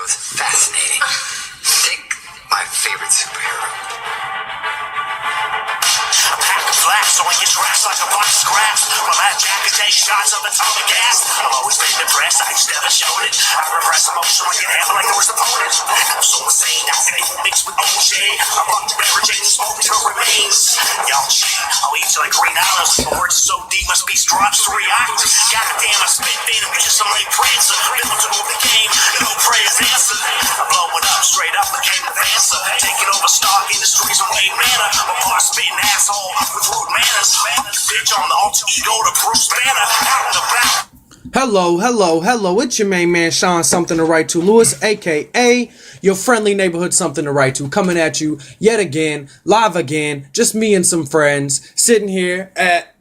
superheroes fascinating. Take my favorite superhero. A pack of flash, only get trashed like a box of scraps. My last jacket takes shots of atomic gas. I've always been depressed, I just never showed it. I repress emotion like an apple like the worst opponent. I'm so insane, I think mixed with old shade. I'm on the beverage and smoke till remains. Y'all cheat, I'll eat you like green olives. My words are so deep, my speech drops to react. Goddamn, I spit venom, you just some late prancer. Villain to move the game, no prayers answered. I'm blowing up, straight up, became an answer. Taking over stock industries and Wayne Manor. A bar spitting asshole with rude manners. Bitch on the alter ego to Bruce Banner. Out and about. Hello. It's your main man, Sean Something to Write To Lewis, a.k.a. your friendly neighborhood Something to Write To, coming at you yet again, live again, just me and some friends, sitting here at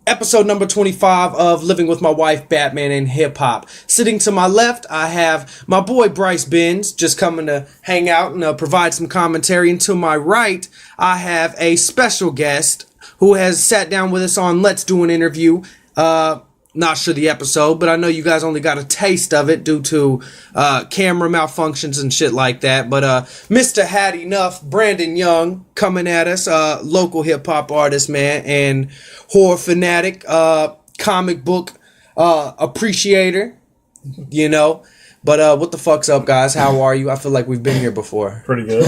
episode number 25 of Living with My Wife, Batman and Hip Hop. Sitting to my left, I have my boy Bryce Benz, just coming to hang out and provide some commentary. And to my right, I have a special guest who has sat down with us on Let's Do an Interview. Not sure the episode, but I know you guys only got a taste of it due to camera malfunctions and shit like that. But Mr. Had Enough, Brandon Young, coming at us, local hip-hop artist, man, and horror fanatic, comic book appreciator, you know. But what the fuck's up, guys? How are you? I feel like we've been here before. Pretty good.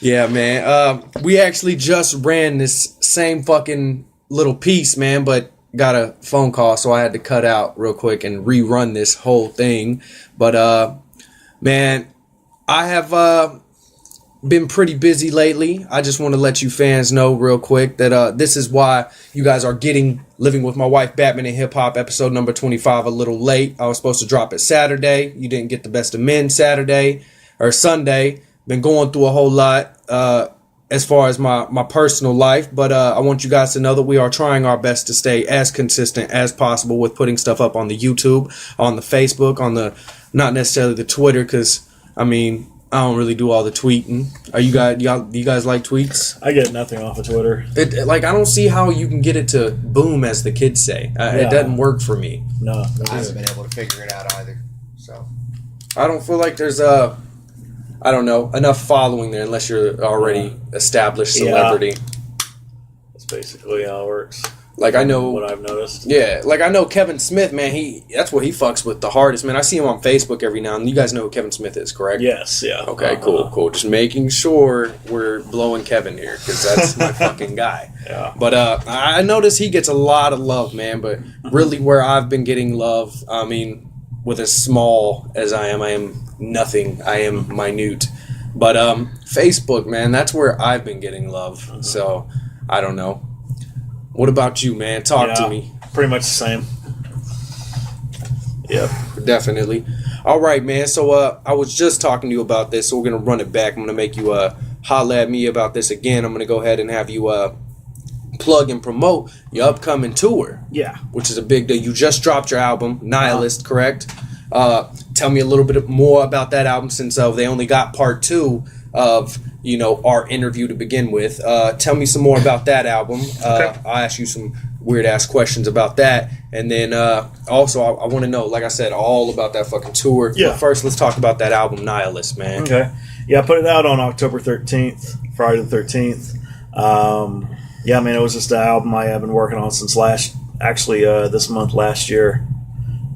Yeah, man. We actually just ran this same fucking little piece, man, but got a phone call, so I had to cut out real quick and rerun this whole thing. But man, I have been pretty busy lately. I just want to let you fans know real quick that this is why you guys are getting Living with My Wife, Batman and Hip Hop episode number 25 a little late. I was supposed to drop it Saturday. You didn't get the Best of Men Saturday or Sunday. Been going through a whole lot as far as my personal life, but I want you guys to know that we are trying our best to stay as consistent as possible with putting stuff up on the YouTube, on the Facebook, on the, not necessarily the Twitter, because I mean, I don't really do all the tweeting. Are you guys like tweets? I get nothing off of Twitter. Like, I don't see how you can get it to boom, as the kids say. It doesn't work for me. No, I haven't been able to figure it out either. So I don't feel like there's I don't know, enough following there unless you're already established celebrity. Yeah. That's basically how it works. Like, I know what I've noticed. Yeah, like I know Kevin Smith, man, that's what he fucks with the hardest, man. I see him on Facebook every now and then. You guys know who Kevin Smith is, correct? Yes, yeah. Okay, cool. Just making sure we're blowing Kevin here, because that's my fucking guy. Yeah. But I notice he gets a lot of love, man, but really where I've been getting love, I mean, with as small as I am nothing. I am minute. But Facebook, man, that's where I've been getting love. Mm-hmm. So, I don't know. What about you, man? Talk to me. Pretty much the same. Yep. Definitely. All right, man. So, I was just talking to you about this, so we're going to run it back. I'm going to make you holla at me about this again. I'm going to go ahead and have you plug and promote your upcoming tour. Yeah. Which is a big deal. You just dropped your album, Nihilist, correct? Tell me a little bit more about that album, since they only got part 2 of, you know, our interview to begin with. Tell me some more about that album. Okay. I'll ask you some weird-ass questions about that. And then also, I want to know, like I said, all about that fucking tour. Yeah. But first, let's talk about that album, Nihilist, man. Okay. Yeah, I put it out on October 13th, Friday the 13th. Yeah, I mean, it was just an album I have been working on since this month last year.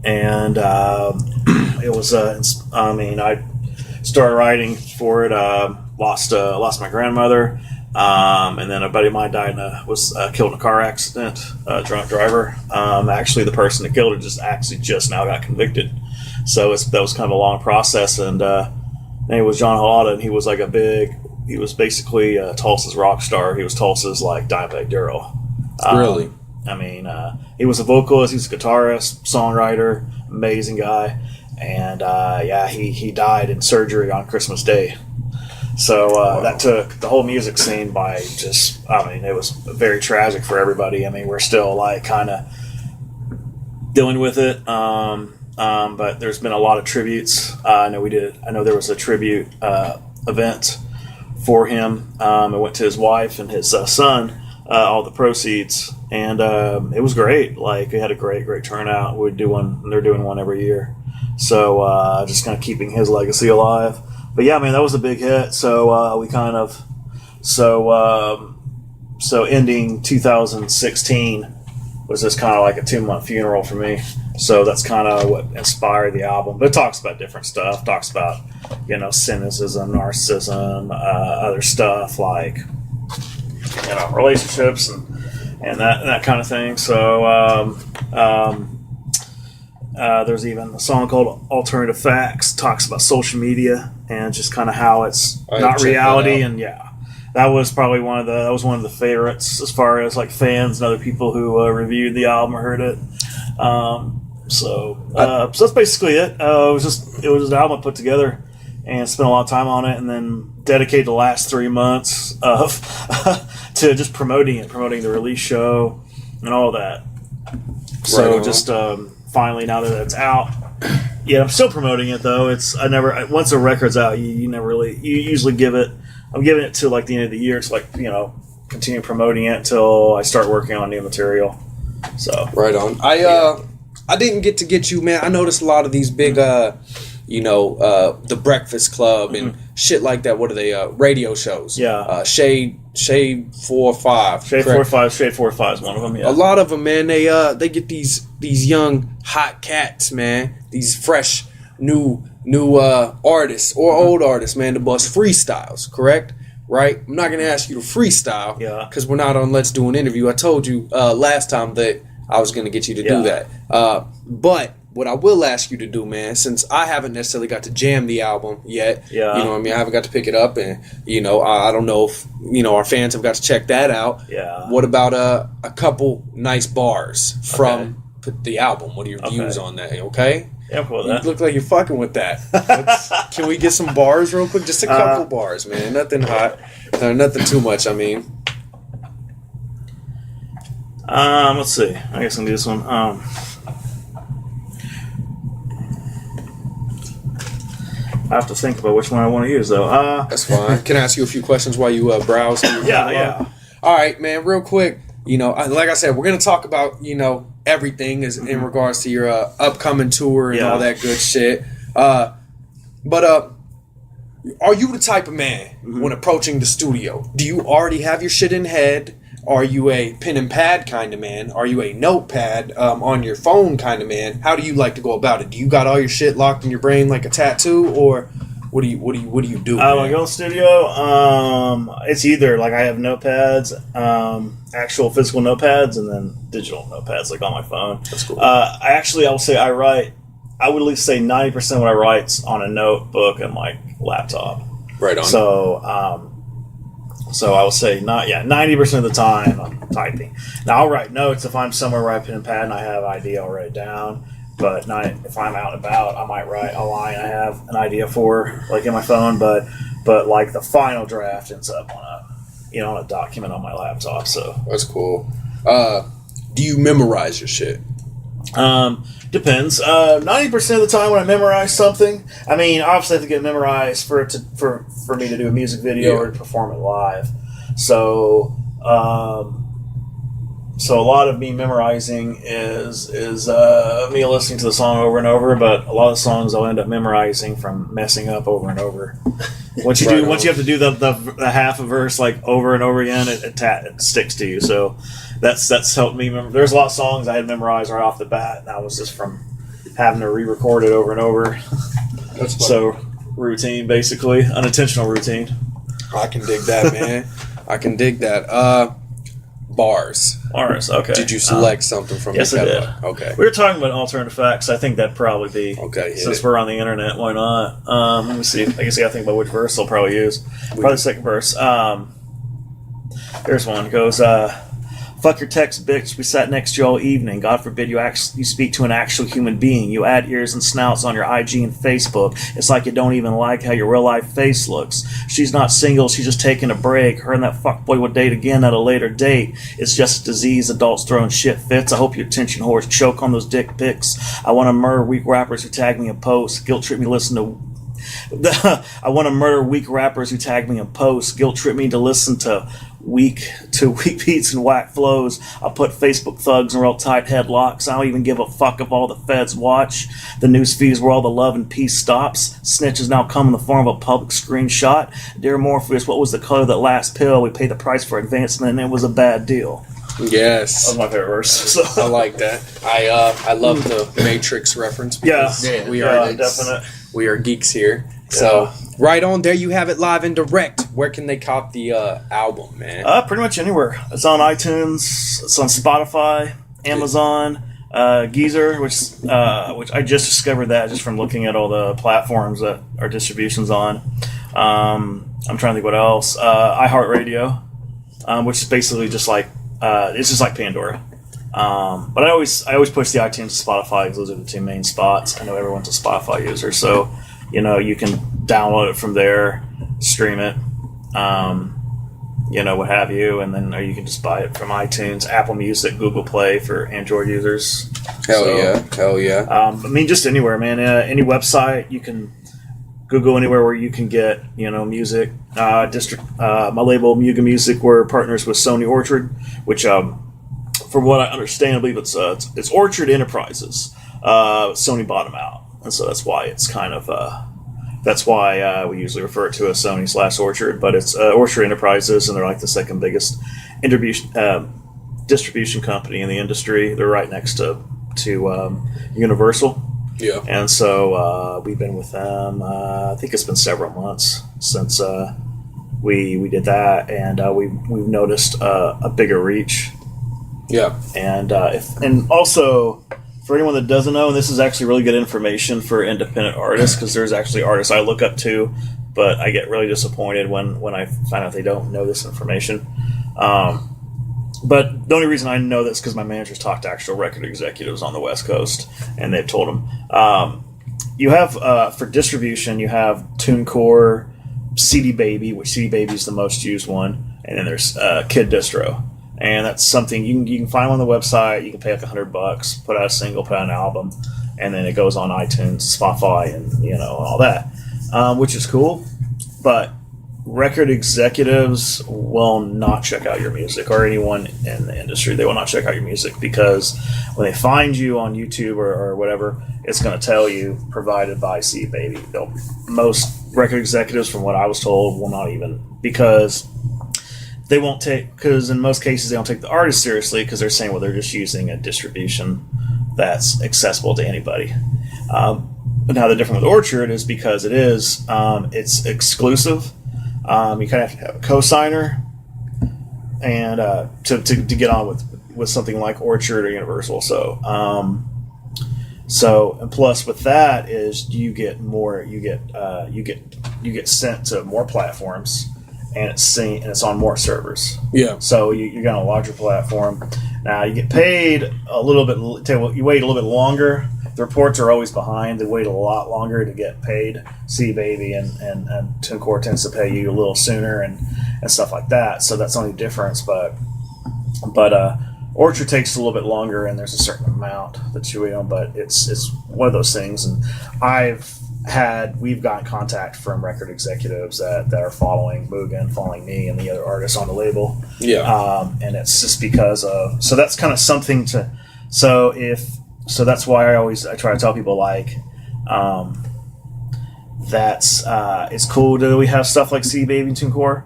And it was, I started writing for it, lost my grandmother, and then a buddy of mine died and was killed in a car accident, drunk driver. Actually, the person that killed her just now got convicted. So that was kind of a long process, and name was John Halata, and he was like he was basically Tulsa's rock star. He was Tulsa's like Dimebag Darrell. Really? I mean, he was a vocalist, he was a guitarist, songwriter, amazing guy. And, he died in surgery on Christmas Day. So Wow. That took the whole music scene by it was very tragic for everybody. I mean, we're still, like, kind of dealing with it. But there's been a lot of tributes. I know there was a tribute event for him. It went to his wife and his son. All the proceeds, and it was great. Like, we had a great turnout. They're doing one every year. So just kind of keeping his legacy alive. But yeah, man, that was a big hit. So we kind of so ending 2016 was just kind of like a 2-month funeral for me. So that's kind of what inspired the album. But it talks about different stuff. It talks about, cynicism, narcissism, other stuff like, relationships and that kind of thing. So there's even a song called Alternative Facts. Talks about social media and just kind of how it's not reality. And that was probably one of the favorites as far as like fans and other people who reviewed the album or heard it. So that's basically it. It was an album I put together and spent a lot of time on it, and then dedicated the last 3 months of to just promoting the release show and all that. So just finally, now that it's out, I'm still promoting it though. Once a record's out, you usually I'm giving it to like the end of the year. It's like, continue promoting it until I start working on new material. So right on. I didn't get you, man. I noticed a lot of these big, the Breakfast Club and shit like that. What are they? Radio shows. Yeah. Shade 4-5. Shade 4-5. Shade 4-5 is one of them. Yeah. A lot of them, man. They get these young hot cats, man. These fresh new artists or old artists, man, to bust freestyles. Correct. Right. I'm not gonna ask you to freestyle. Yeah. Because we're not on Let's Do an Interview. I told you last time that I was going to get you to do that. But what I will ask you to do, man, since I haven't necessarily got to jam the album yet, I haven't got to pick it up, and, I don't know if, our fans have got to check that out. Yeah. What about a couple nice bars from the album? What are your views on that, okay? Yeah, I'm cool with that. You look like you're fucking with that. Can we get some bars real quick? Just a couple bars, man. Nothing hot. Nothing too much, I mean. Let's see. I guess I can do this one. I have to think about which one I want to use, though. That's fine. Can I ask you a few questions while you browse? Yeah. All right, man. Real quick. Like I said, we're gonna talk about everything in regards to your upcoming tour and all that good shit. But are you the type of man when approaching the studio? Do you already have your shit in head? Are you a pen and pad kind of man? Are you a notepad on your phone kind of man? How do you like to go about it? Do you got all your shit locked in your brain like a tattoo, or what do you do? When I go to the studio, it's either like I have notepads, actual physical notepads, and then digital notepads like on my phone. That's cool. I will say I write. I would at least say 90% of what I write's on a notebook and like laptop. Right on. So I will say 90% of the time I'm typing. Now I'll write notes if I'm somewhere where I have pen and pad and I have an idea, I'll write it down. But if I'm out and about, I might write a line I have an idea for, like in my phone. But like the final draft ends up on a document on my laptop. So that's cool. Do you memorize your shit? Depends. 90% of the time when I memorize something, I mean, obviously I have to get memorized for me to do a music video or to perform it live. So a lot of me memorizing is me listening to the song over and over. But a lot of songs I'll end up memorizing from messing up over and over. Once you have to do the half a verse like over and over again, it sticks to you. So that's helped me remember. There's a lot of songs I had memorized right off the bat, and that was just from having to re-record it over and over. That's so routine, basically, unintentional routine. I can dig that, man. I can dig that. Bars, okay. Did you select something from? Yes, I did. Okay. We were talking about alternative facts. I think that'd probably be since we're on the internet. Why not? Let me see. I guess I got to think about which verse I'll probably use. Probably the second verse. Here's one. It goes. Fuck your text, bitch. We sat next to you all evening. God forbid you speak to an actual human being. You add ears and snouts on your IG and Facebook. It's like you don't even like how your real life face looks. She's not single. She's just taking a break. Her and that fuckboy will date again at a later date. It's just a disease. Adults throwing shit fits. I hope your attention whores choke on those dick pics. I want to murder weak rappers who tag me in posts. Guilt trip me, listen to I want to murder weak rappers who tag me in posts, guilt trip me to listen to weak beats and whack flows. I'll put Facebook thugs in real tight headlocks. I don't even give a fuck if all the feds watch. The news feeds where all the love and peace stops. Snitches now come in the form of a public screenshot. Dear Morpheus, what was the color of that last pill? We paid the price for advancement and it was a bad deal. Yes. That's my favorite verse. So. I like that. I love the Matrix reference. Because we are definite. We are geeks here. So right on, there you have it, live and direct. Where can they cop the album, man? Pretty much anywhere. It's on iTunes. It's on Spotify, Amazon, Geezer, which I just discovered that just from looking at all the platforms that our distribution's on. I'm trying to think what else. iHeartRadio, which is basically just like it's just like Pandora. But I always push the iTunes to Spotify because those are the two main spots. I know everyone's a Spotify user, so you can download it from there, stream it, what have you, and then or you can just buy it from iTunes, Apple Music, Google Play for Android users. Hell yeah. Just anywhere, man. Any website you can Google anywhere where you can get music. My label Muga Music, we're partners with Sony Orchard, which from what I understand, I believe it's Orchard Enterprises. Sony bought them out, and so that's why it's kind of that's why we usually refer it to as Sony/Orchard, but it's Orchard Enterprises, and they're like the second biggest distribution company in the industry. They're right next to Universal. Yeah. And so we've been with them. I think it's been several months since we did that, and we've noticed a bigger reach. Yeah. And and also for anyone that doesn't know, and this is actually really good information for independent artists, because there's actually artists I look up to, but I get really disappointed when I find out they don't know this information. But the only reason I know this is because my managers talked to actual record executives on the West Coast, and they've told them. You have, for distribution, you have TuneCore, CD Baby, which CD Baby is the most used one, and then there's Kid Distro. And that's something you can find on the website. You can pay like $100, put out a single, put out an album, and then it goes on iTunes, Spotify, and all that, which is cool. But record executives will not check out your music, or anyone in the industry. They will not check out your music, because when they find you on YouTube or whatever, it's going to tell you provided by CD Baby. Most record executives, from what I was told, will not even, because they won't take, because in most cases they don't take the artist seriously, because they're saying, well, they're just using a distribution that's accessible to anybody. But now the difference with Orchard is because it's exclusive. You kind of have to have a co-signer, and to get on with something like Orchard or Universal. So and plus with that is you get sent to more platforms, and it's on more servers. Yeah. So you're on a larger platform. Now you get paid a little bit. You wait a little bit longer. The reports are always behind. They wait a lot longer to get paid. CD Baby and TuneCore tends to pay you a little sooner and stuff like that. So that's the only difference. But Orchard takes a little bit longer, and there's a certain amount that you wait on. But it's one of those things. And we've gotten contact from record executives that are following Muga and following me and the other artists on the label. Yeah. And it's just because of, so that's kind of something to, so that's why I try to tell people, like, that's it's cool that we have stuff like CD Baby and TuneCore,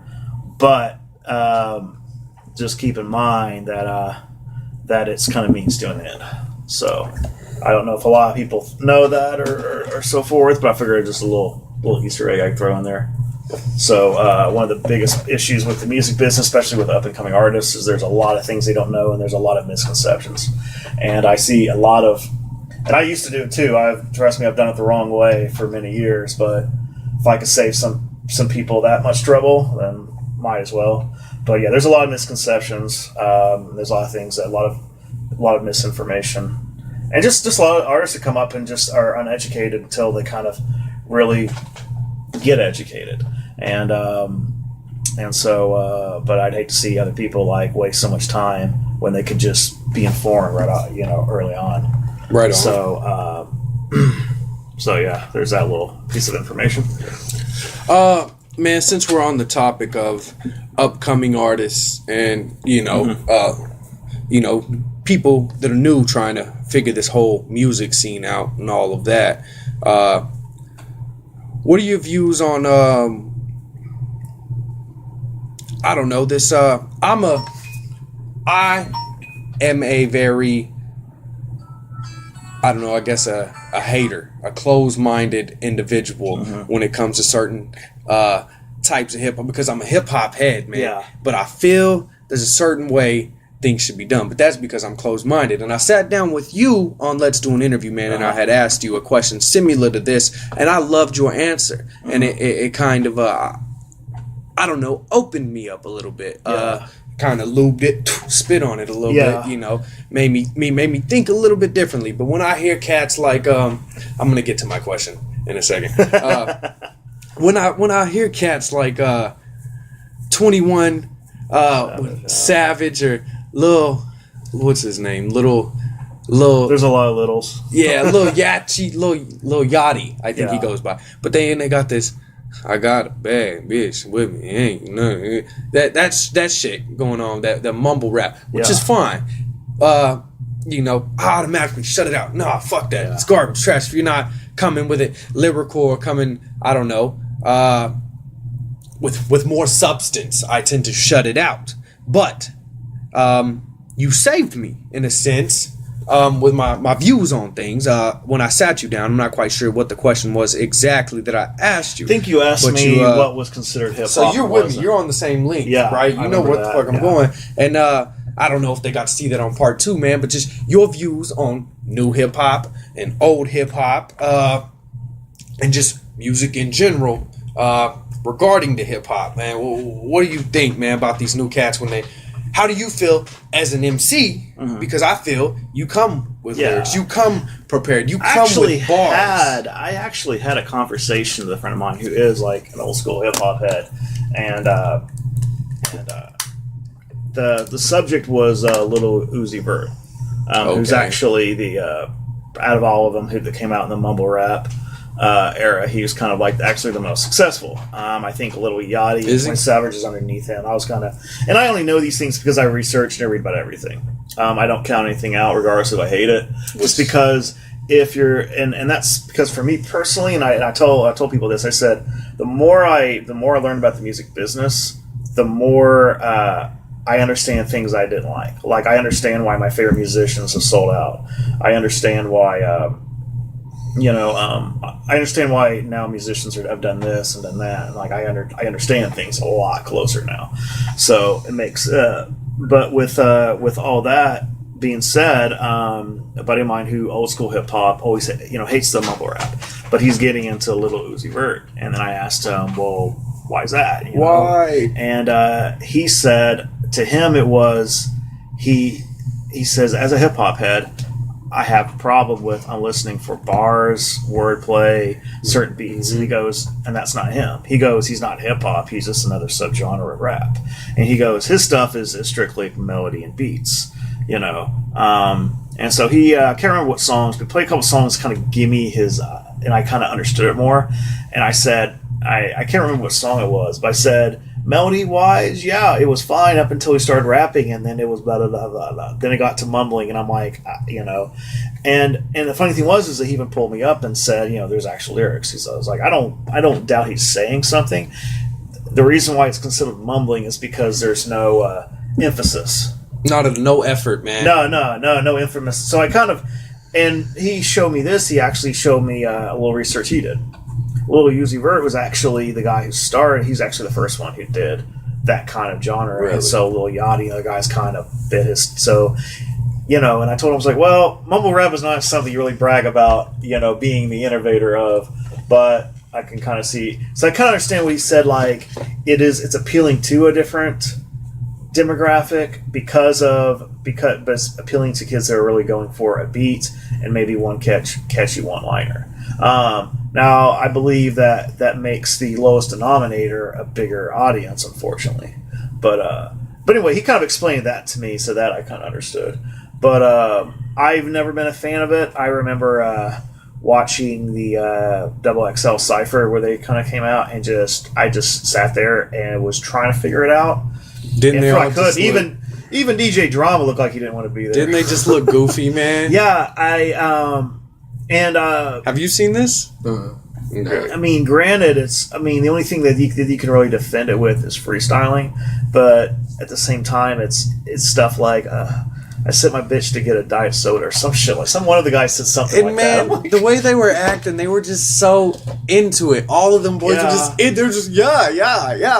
but just keep in mind that it's kind of means to an end. So I don't know if a lot of people know that or so forth, but I figured just a little Easter egg I could throw in there. So one of the biggest issues with the music business, especially with up-and-coming artists, is there's a lot of things they don't know, and there's a lot of misconceptions. And I see a lot of, and I used to do it too. Trust me, I've done it the wrong way for many years, but if I could save some people that much trouble, then might as well. But yeah, there's a lot of misconceptions. There's a lot of things, a lot of misinformation. And just a lot of artists that come up and just are uneducated until they kind of really get educated. And so, but I'd hate to see other people like waste so much time when they could just be informed right out, early on. Right on. So, So yeah, there's that little piece of information. Man, since we're on the topic of upcoming artists and people that are new trying to figure this whole music scene out and all of that, what are your views on I don't know this? I am a very, I don't know, I guess a hater, a closed-minded individual when it comes to certain types of hip-hop, because I'm a hip-hop head, man. Yeah. But I feel there's a certain way things should be done. But that's because I'm closed-minded. And I sat down with you on Let's Do an Interview, man, and I had asked you a question similar to this, and I loved your answer. And it kind of, I don't know, opened me up a little bit. Kind of lubed it, spit on it a little bit, made me think a little bit differently. But when I hear cats like, I'm gonna get to my question in a second. When I hear cats like 21 Savage or what's his name, little. There's a lot of littles. Yeah, Lil Yachty, I think he goes by. But then they got this. I got a bad bitch with me. Ain't nothing. That shit going on. That mumble rap, which is fine. I automatically shut it out. Nah, fuck that. It's garbage, trash. If you're not coming with it lyrical or coming, I don't know, with more substance, I tend to shut it out. But you saved me in a sense. With my views on things. When I sat you down, I'm not quite sure what the question was exactly that I asked you. I think you asked me what was considered hip hop. So you're with me. You're on the same link, right? You know what the fuck I'm going. And I don't know if they got to see that on part 2, man, but just your views on new hip hop and old hip hop, and just music in general regarding the hip hop, man. What do you think, man, about these new cats when they? How do you feel as an MC? Because I feel you come with lyrics. You come prepared. You come with bars. I actually had a conversation with a friend of mine who is like an old school hip hop head, and the subject was Little Uzi Vert, who's actually the out of all of them that came out in the mumble rap era, he was kind of like actually the most successful. I think Little Yachty, when Savage is underneath him. I was kind of, and I only know these things because I research and I read about everything. I don't count anything out, regardless if I hate it, just because if you're, and that's because for me personally, and I told people this. I said the more I learn about the music business, the more I understand things I didn't like. Like I understand why my favorite musicians have sold out. I understand why. I understand why now musicians have done this and done that. And like I understand things a lot closer now. So it makes. But with all that being said, a buddy of mine who old school hip hop always hates the mumble rap, but he's getting into Little Uzi Vert. And then I asked him, well, why is that? Why? And he said to him it was he says, as a hip hop head, I have a problem with I'm listening for bars, wordplay, certain beats. And he goes, and that's not him. He goes, he's not hip hop. He's just another subgenre of rap. And he goes, his stuff is strictly melody and beats, And so he, I can't remember what songs, but played a couple songs, kind of give me his, and I kind of understood it more. And I said, I can't remember what song it was, but I said, melody wise, yeah, it was fine up until he started rapping, and then it was blah blah blah blah blah. Then it got to mumbling, and I'm like, And the funny thing is that he even pulled me up and said, there's actual lyrics. I was like, I don't doubt he's saying something. The reason why it's considered mumbling is because there's no emphasis. No effort, man. No emphasis. So I kind of, and he showed me this. He actually showed me a little research he did. Little Uzi Vert was actually the guy who started. He's actually the first one who did that kind of genre. Really? And so Lil Yachty, the guys kind of bit his. So, and I told him, I was like, well, mumble rap is not something you really brag about, being the innovator of, but I can kind of see. So I kind of understand what he said. Like it's appealing to a different demographic because but it's appealing to kids that are really going for a beat and maybe one catchy one-liner. Now, I believe that makes the lowest denominator a bigger audience, unfortunately. But anyway, he kind of explained that to me, so that I kind of understood. But I've never been a fan of it. I remember watching the Double XL Cypher where they kind of came out, and I just sat there and was trying to figure it out. Didn't they If all I could, just even DJ Drama looked like he didn't want to be there. Didn't they just look goofy, man? Yeah, Have you seen this? Okay. I mean, granted, the only thing that you can really defend it with is freestyling, but at the same time, it's stuff like I sent my bitch to get a diet soda or some shit. Like one of the guys said something And like that. I'm man, like, the way they were acting, they were just so into it. All of them boys were just they're just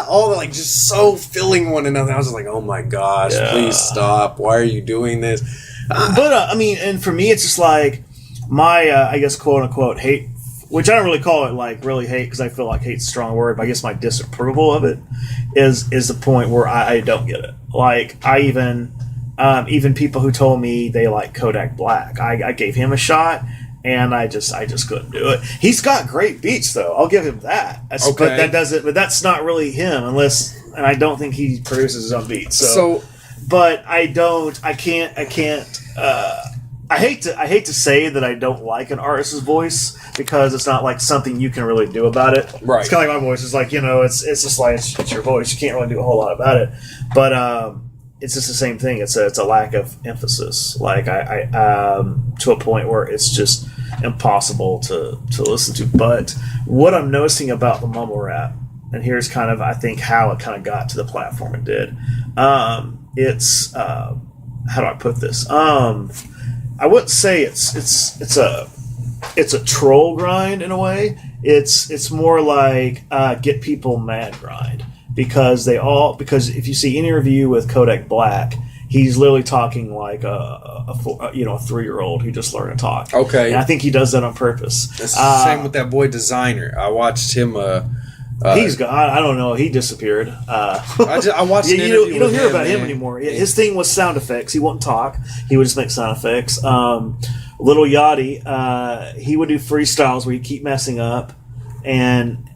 all like just so filling one another. I was just like, oh my gosh, please stop. Why are you doing this? But I mean, and for me, it's just like my I guess quote unquote hate, which I don't really call it like really hate because I feel like hate's a strong word, but I guess my disapproval of it is the point where I don't get it. Like I even people who told me they like Kodak Black, I gave him a shot, and I just couldn't do it. He's got great beats though. I'll give him that. Okay. But that's not really him and I don't think he produces his own beats. So But I can't. I hate to say that I don't like an artist's voice because it's not like something you can really do about it. Right. It's kind of like my voice. It's like it's just like it's your voice. You can't really do a whole lot about it. But it's just the same thing. It's a lack of emphasis. Like I to a point where it's just impossible to listen to. But what I'm noticing about the mumble rap, and here's kind of I think how it kind of got to the platform it did. It's how do I put this? I wouldn't say it's a troll grind in a way. It's more like get people mad grind because if you see any interview with Kodak Black, he's literally talking like a 3-year-old who just learned to talk. Okay, and I think he does that on purpose. it's the same with that boy Designer. I watched him. He's gone. I don't know. He disappeared. I watched. You an don't interview with hear about him man. anymore. His thing was sound effects. He wouldn't talk. He would just make sound effects. Little Yachty, he would do freestyles where he'd keep messing up, and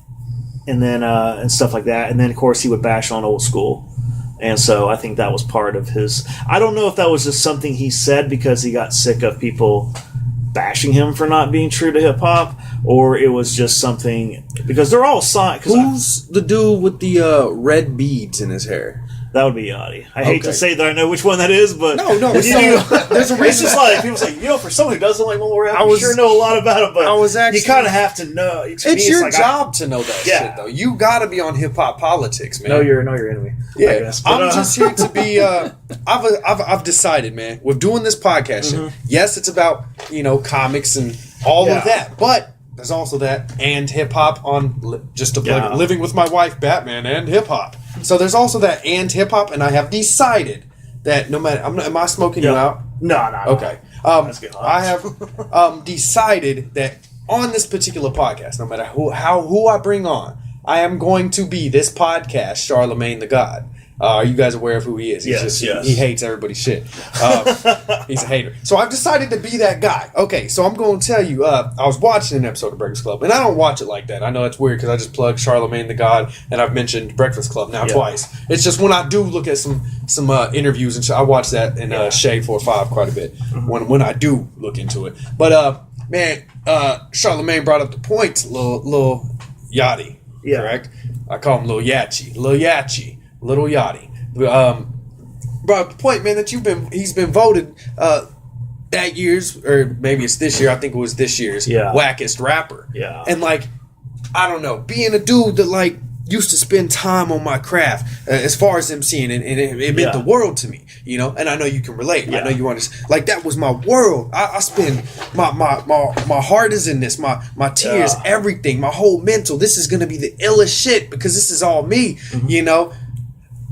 then stuff like that. And then of course he would bash on old school. And so I think that was part of his. I don't know if that was just something he said because he got sick of people bashing him for not being true to hip hop, or it was just something because they're all signed. Who's the dude with the red beads in his hair? That would be Yachty. I hate Okay. to say that I know which one that is, but No, when you do- there's a it's reason. just like people say, for someone who doesn't like mumble rap, I you was- sure know a lot about it. But I was actually- you kind of have to know. To me, It's your like, job to know that Yeah. shit, though. You gotta be on hip hop politics, man. Know your enemy. I Yeah, guess. But, I'm just here to be. I've decided, man. With doing this podcast, shit, yes, it's about comics and all Yeah. of that, but there's also that and hip hop on just to plug Yeah. living with my wife, Batman, and hip hop. So there's also that and hip hop, and I have decided that no matter am I smoking you out? No. Okay. Let's get hot. I have decided that on this particular podcast, no matter who I bring on, I am going to be this podcast, Charlemagne the God. Are you guys aware of who he is? He's Yes. He hates everybody's shit. He's a hater. So I've decided to be that guy. Okay, so I'm going to tell you, I was watching an episode of Breakfast Club, and I don't watch it like that. I know it's weird because I just plugged Charlemagne the God, and I've mentioned Breakfast Club now twice. It's just when I do look at some interviews, and I watch that in Shade 4-5 quite a bit when I do look into it. But, man, Charlemagne brought up the point, Lil Yachty, correct? I call him Lil Yachty. Little Yachty. Brought up the point, man, that he's been voted that year's, or maybe it's this year, I think it was this year's wackest rapper. Yeah. And like, I don't know, being a dude that like used to spend time on my craft as far as MCing, and it meant the world to me, and I know you can relate. I know you understand. Like, that was my world. I spend my heart is in this, my tears, everything, my whole mental. This is gonna be the illest shit because this is all me,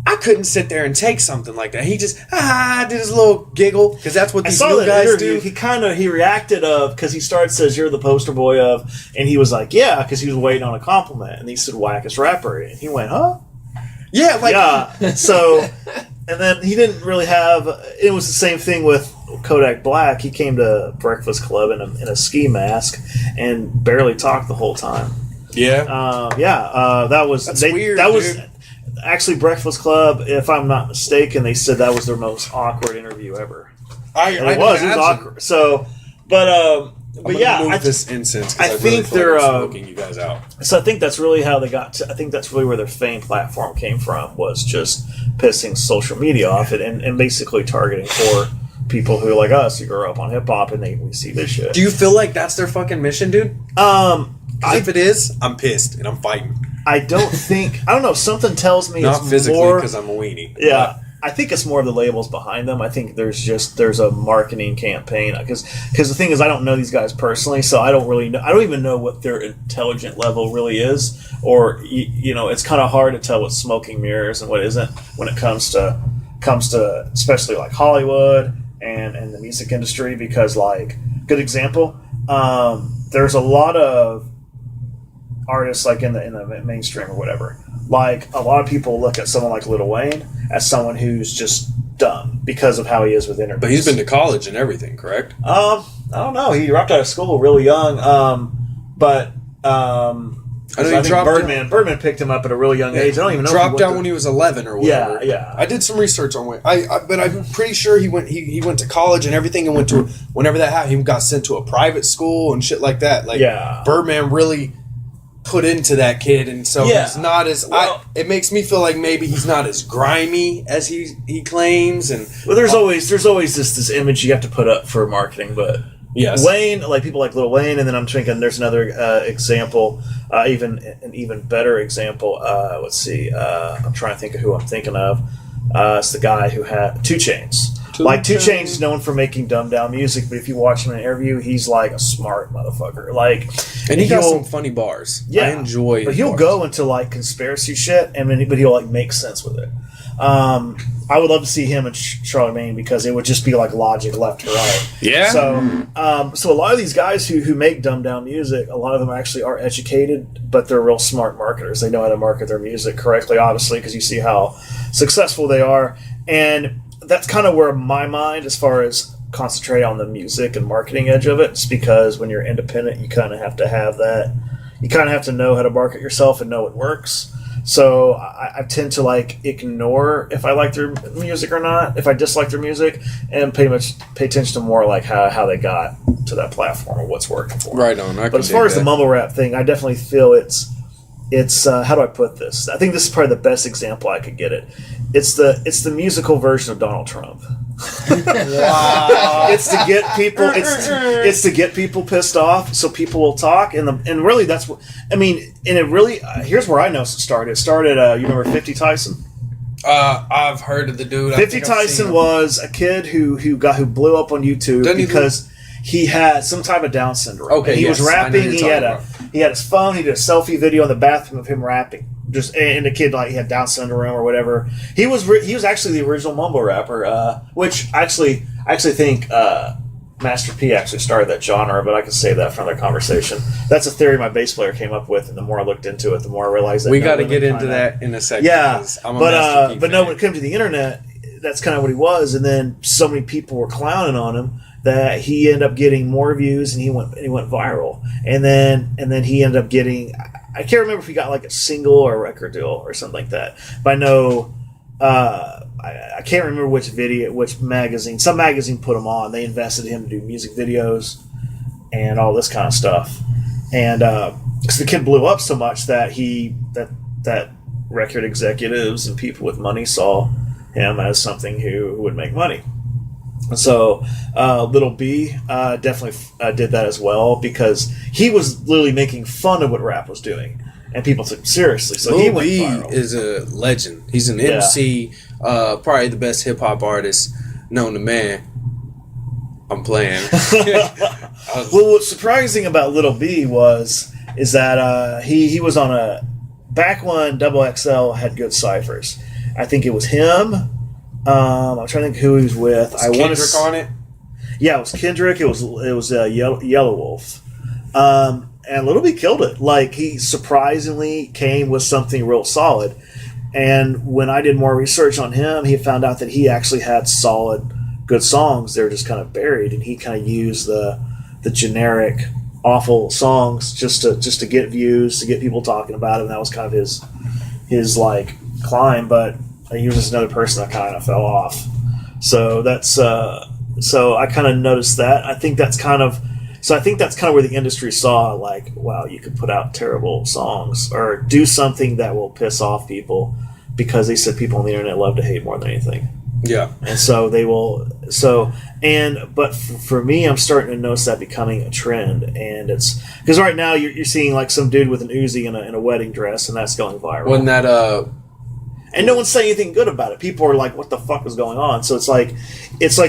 I couldn't sit there and take something like that. He just did his little giggle because that's what these new guys do. He reacted because he says you're the poster boy of, and he was like because he was waiting on a compliment, and he said wackest rapper, and he went Yeah, like so, and then he didn't really have. It was the same thing with Kodak Black. He came to Breakfast Club in a ski mask and barely talked the whole time. That was weird. That was. Dude. Actually, Breakfast Club, if I'm not mistaken, they said that was their most awkward interview ever. I It was awkward. So, but But yeah, move this incense. I Because I really think feel they're, like I'm smoking you guys out. So I think that's really how they got to. I think that's really where their fame platform came from, was just pissing social media off it and basically targeting for people who like us who grew up on hip hop and we see this shit. Do you feel like that's their fucking mission, dude? If it is, I'm pissed and I'm fighting. I don't think. I don't know. Something tells me Not it's physically more because I'm a weenie. Yeah, I think it's more of the labels behind them. I think there's a marketing campaign because the thing is I don't know these guys personally, so I don't really know. I don't even know what their intelligent level really is, or you know, it's kind of hard to tell what's smoking mirrors and what isn't when it comes to especially like Hollywood and the music industry, because like good example, there's a lot of artists like in the mainstream or whatever. Like a lot of people look at someone like Lil Wayne as someone who's just dumb because of how he is with internet. But he's been to college and everything, correct? I don't know. He dropped out of school really young. I think Birdman picked him up at a really young age. I don't even know. Dropped out when he was 11 or whatever. Yeah. I did some research on Wayne. But I'm pretty sure he went to college and everything, and went to, whenever that happened, he got sent to a private school and shit like that. Like, yeah. Birdman really put into that kid, and so he's not as. It makes me feel like maybe he's not as grimy as he claims. And there's always this image you have to put up for marketing, but. Yes. Wayne, like people like Lil Wayne, and then I'm thinking there's another example, an even better example. Let's see, I'm trying to think of who I'm thinking of. It's the guy who had 2 Chainz. Like 2 Chainz is known for making dumbed down music, but if you watch him in an interview, he's like a smart motherfucker. Like, and he got some funny bars. Yeah, I enjoy. But he'll go into like conspiracy shit, but he'll like make sense with it. I would love to see him and Charlemagne because it would just be like logic left to right. Yeah. So a lot of these guys who make dumbed down music, a lot of them actually are educated, but they're real smart marketers. They know how to market their music correctly, obviously, because you see how successful they are. And that's kind of where my mind, as far as concentrate on the music and marketing edge of it, it's because when you're independent, you kind of have to have that. You kind of have to know how to market yourself and know it works. So I tend to like ignore if I like their music or not, if I dislike their music, and pay attention to more like how they got to that platform or what's working for them. Right on. But as far as the mumble rap thing, I definitely feel it's how do I put this? I think this is probably the best example I could get it. It's the musical version of Donald Trump. Wow. It's to get people. It's to get people pissed off, so people will talk. And really, that's what I mean. And it really here's where I know it started. It started. You remember 50 Tyson? I've heard of the dude. 50 Tyson was a kid who blew up on YouTube because he had some type of Down syndrome. Okay, he was rapping. He had his phone. He did a selfie video in the bathroom of him rapping. And the kid, like, he had Down syndrome or whatever. He was actually the original mumble rapper, which I actually think Master P actually started that genre, but I can say that from their conversation. That's a theory my bass player came up with, and the more I looked into it, the more I realized that we got to get into that in a second. Yeah, but no, when it came to the internet, that's kind of what he was, and then so many people were clowning on him that he ended up getting more views, and he went viral, and then he ended up getting. I can't remember if he got like a single or a record deal or something like that. But I know I can't remember which magazine. Some magazine put him on. They invested in him to do music videos and all this kind of stuff. And because the kid blew up so much that that record executives and people with money saw him as something who would make money. So Lil B definitely did that as well because he was literally making fun of what rap was doing, and people took him seriously. So Lil B is a legend. He's an MC, probably the best hip hop artist known to man. I'm playing. Well, what's surprising about Lil B is that he was on a back when Double XL had good ciphers. I think it was him. I'm trying to think who he was with. Was Kendrick on it? Yeah, it was Kendrick. It was Yellow Wolf. And Lil B killed it. Like, he surprisingly came with something real solid. And when I did more research on him, he found out that he actually had solid, good songs. They were just kind of buried, and he kind of used the generic, awful songs just to get views, to get people talking about him. That was kind of his like climb, but he was just another person that kind of fell off. So that's so I kind of noticed that. I think that's kind of So I think that's kind of where the industry saw, like, wow, you could put out terrible songs or do something that will piss off people, because they said people on the internet love to hate more than anything. Yeah. And so they will. But for me, I'm starting to notice that becoming a trend, and it's because right now you're seeing like some dude with an Uzi in a wedding dress, and that's going viral. Wasn't that And no one's saying anything good about it. People are like, "What the fuck is going on?" So it's like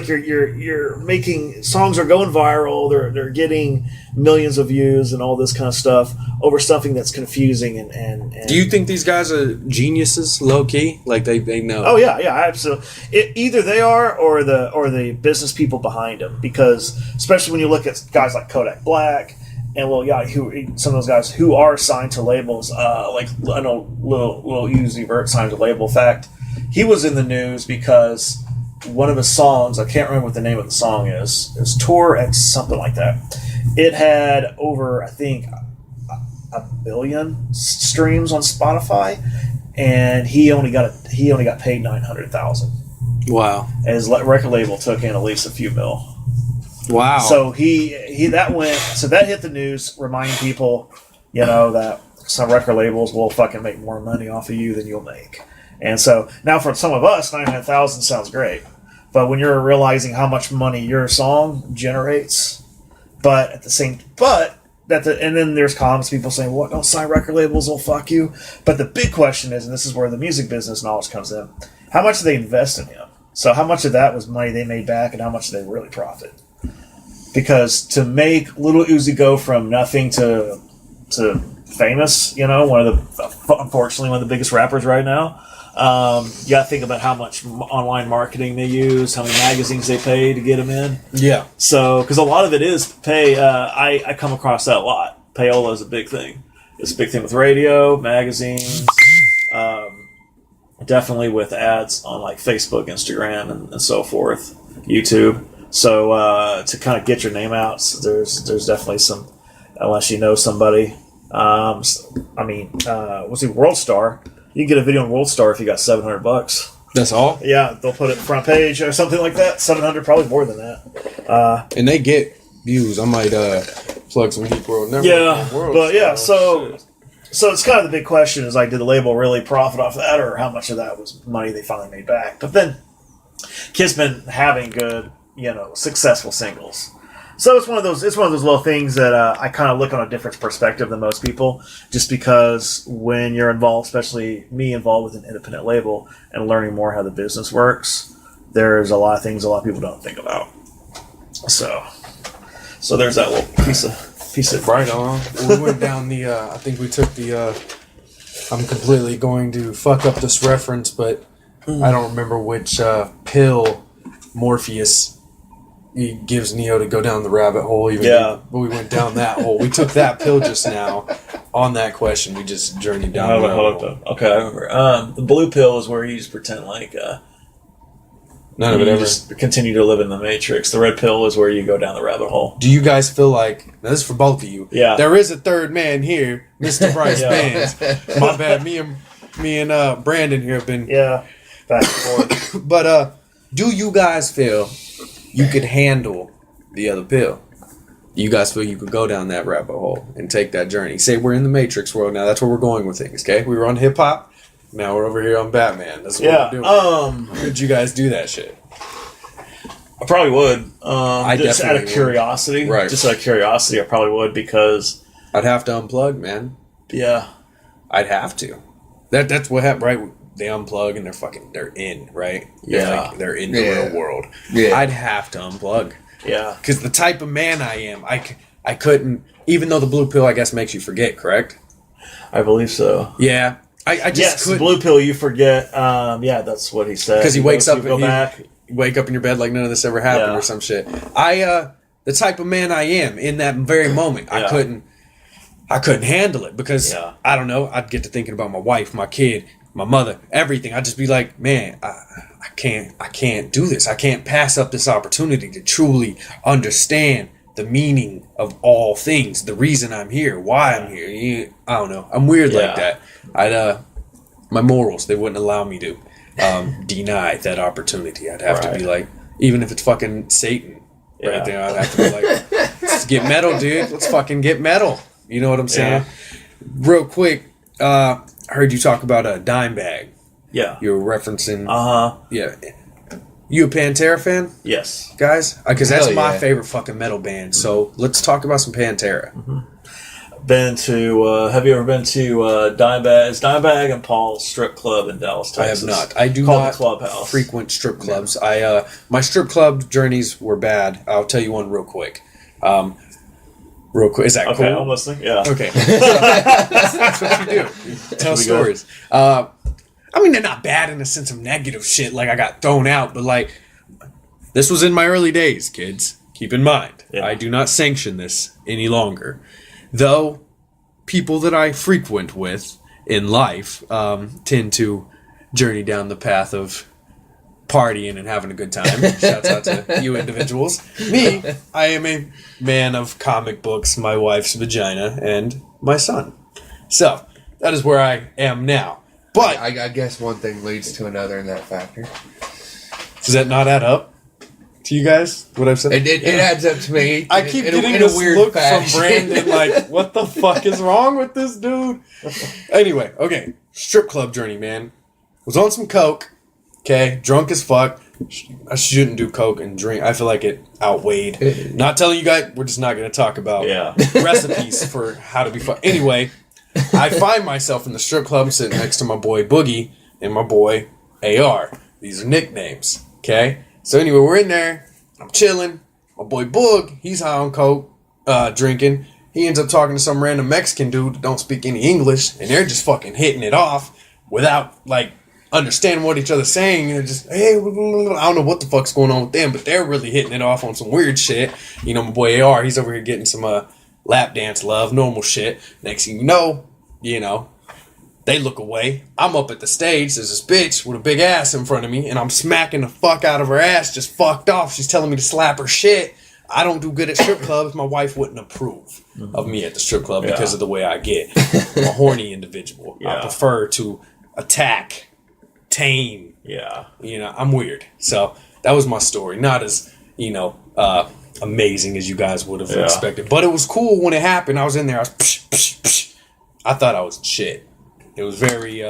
you're making songs are going viral. They're getting millions of views and all this kind of stuff over something that's confusing and Do you think these guys are geniuses, low key? Like they know? Oh yeah, absolutely. Either they are or the business people behind them, because especially when you look at guys like Kodak Black and Lil Yachty, some of those guys who are signed to labels, like I know Lil Uzi Vert signed to label. In fact, he was in the news because one of his songs, I can't remember what the name of the song is Tour X something like that. It had over, I think, a billion streams on Spotify, and he only got paid $900,000. Wow. And his record label took in at least a few mil. Wow. So that hit the news, reminding people, that some record labels will fucking make more money off of you than you'll make. And so now for some of us, 900,000 sounds great, but when you're realizing how much money your song generates, and then there's comments, people saying, "What? Don't sign record labels? Will fuck you." But the big question is, and this is where the music business knowledge comes in: how much did they invest in him? So how much of that was money they made back, and how much did they really profit? Because to make Little Uzi go from nothing to famous, unfortunately one of the biggest rappers right now, you got to think about how much online marketing they use, how many magazines they pay to get them in. Yeah. So, because a lot of it is pay. I come across that a lot. Payola is a big thing. It's a big thing with radio, magazines, definitely with ads on like Facebook, Instagram, and so forth, YouTube. So to kind of get your name out, there's definitely some, unless you know somebody. World Star? You can get a video on World Star if you got $700. That's all? Yeah, they'll put it front page or something like that. 700, probably more than that. And they get views. I might plug some Geek World. So it's kind of the big question is like, did the label really profit off that, or how much of that was money they finally made back? But then Kid's been having good, successful singles. So it's one of those little things that I kind of look on a different perspective than most people, just because when you're involved, especially me involved with an independent label and learning more how the business works, there's a lot of things a lot of people don't think about. So there's that little piece of right on. We went down the. I think we took the. I'm completely going to fuck up this reference, but I don't remember which pill Morpheus he gives Neo to go down the rabbit hole. But we went down that hole. We took that pill just now. On that question, we just journeyed down the rabbit hole. Okay, I remember. The blue pill is where you just pretend like none of it ever. Just continue to live in the Matrix. The red pill is where you go down the rabbit hole. Do you guys feel like, now this is for both of you, Yeah. there is a third man here, Mr. Bryce Bands. My bad, me and Brandon here have been... Yeah, back and forth. But do you guys feel you could handle the other pill? You guys feel you could go down that rabbit hole and take that journey? Say we're in the Matrix world now. That's where we're going with things, okay? We were on hip-hop. Now we're over here on Batman. That's what we're doing. Could you guys do that shit? I probably would. I just out of definitely curiosity. would. Right. Just out of curiosity, I probably would, because... I'd have to unplug, man. Yeah. I'd have to. That's what happened, right? They unplug and they're in, right? They're in the real world. Yeah. I'd have to unplug. Yeah. Because the type of man I am, I couldn't, even though the blue pill, I guess, makes you forget, correct? I believe so. Yeah. I just couldn't. Blue pill, you forget. That's what he said. Because he wakes up and go back. you wake up in your bed like none of this ever happened or some shit. The type of man I am in that very moment, I couldn't handle it because I don't know. I'd get to thinking about my wife, my kid, my mother, everything. I'd just be like, man, I can't do this. I can't pass up this opportunity to truly understand the meaning of all things, the reason I'm here, why I'm here. I don't know. I'm weird like that. My morals, they wouldn't allow me to deny that opportunity. I'd have to be like, even if it's fucking Satan right there, I'd have to be like, Let's get metal, dude. Let's fucking get metal. You know what I'm saying? Real quick, I heard you talk about a dime bag. Yeah. You were referencing. Yeah. You a Pantera fan, Yes. guys? Because that's Hell my yeah. favorite fucking metal band. So let's talk about some Pantera. Been to? Have you ever been to Dimebag? It's Dimebag and Paul's strip club in Dallas, I have Texas. not. I do Called not the Clubhouse. frequent strip clubs. I my strip club journeys were bad. I'll tell you one real quick. Real quick, is that Okay, cool? I'm listening. Yeah. Okay, that's what you do. You tell We go. stories. I mean, they're not bad in the sense of negative shit. Like I got thrown out, but like this was in my early days, kids. Keep in mind, Yeah. I do not sanction this any longer. Though people that I frequent with in life tend to journey down the path of partying and having a good time. Shouts out to you individuals. Me, I am a man of comic books, my wife's vagina, and my son. So, that is where I am now. But, I guess one thing leads to another in that factor. does that not add up to you guys, what I've said? It adds up to me. I keep in a- getting in a this weird look fashion. from Brandon, like, what the fuck is wrong with this dude? Anyway, okay, strip club journey, man. Was on some coke, okay, drunk as fuck. I shouldn't do coke and drink. I feel like it outweighed. Not telling you guys, we're just not going to talk about Yeah. recipes for how to be fun. Anyway, I find myself in the strip club sitting next to my boy Boogie and my boy AR. These are nicknames, okay? So anyway, we're in there. I'm chilling. My boy Boog, he's high on coke, drinking. He ends up talking to some random Mexican dude that don't speak any English, and they're just fucking hitting it off without, like, understanding what each other's saying. And they're just, hey, I don't know what the fuck's going on with them, but they're really hitting it off on some weird shit. You know, my boy AR, he's over here getting some lap dance love, normal shit. Next thing you know, they look away. I'm up at the stage. There's this bitch with a big ass in front of me, and I'm smacking the fuck out of her ass, just fucked off. She's telling me to slap her shit. I don't do good at strip clubs. My wife wouldn't approve of me at the strip club because of the way I get. I'm a horny individual. I Yeah. prefer to attack, tame. Yeah. You know, I'm weird. So that was my story. Not as, amazing as you guys would have expected. But it was cool when it happened. I was in there. I was psh, psh, psh. I thought I was shit. It was very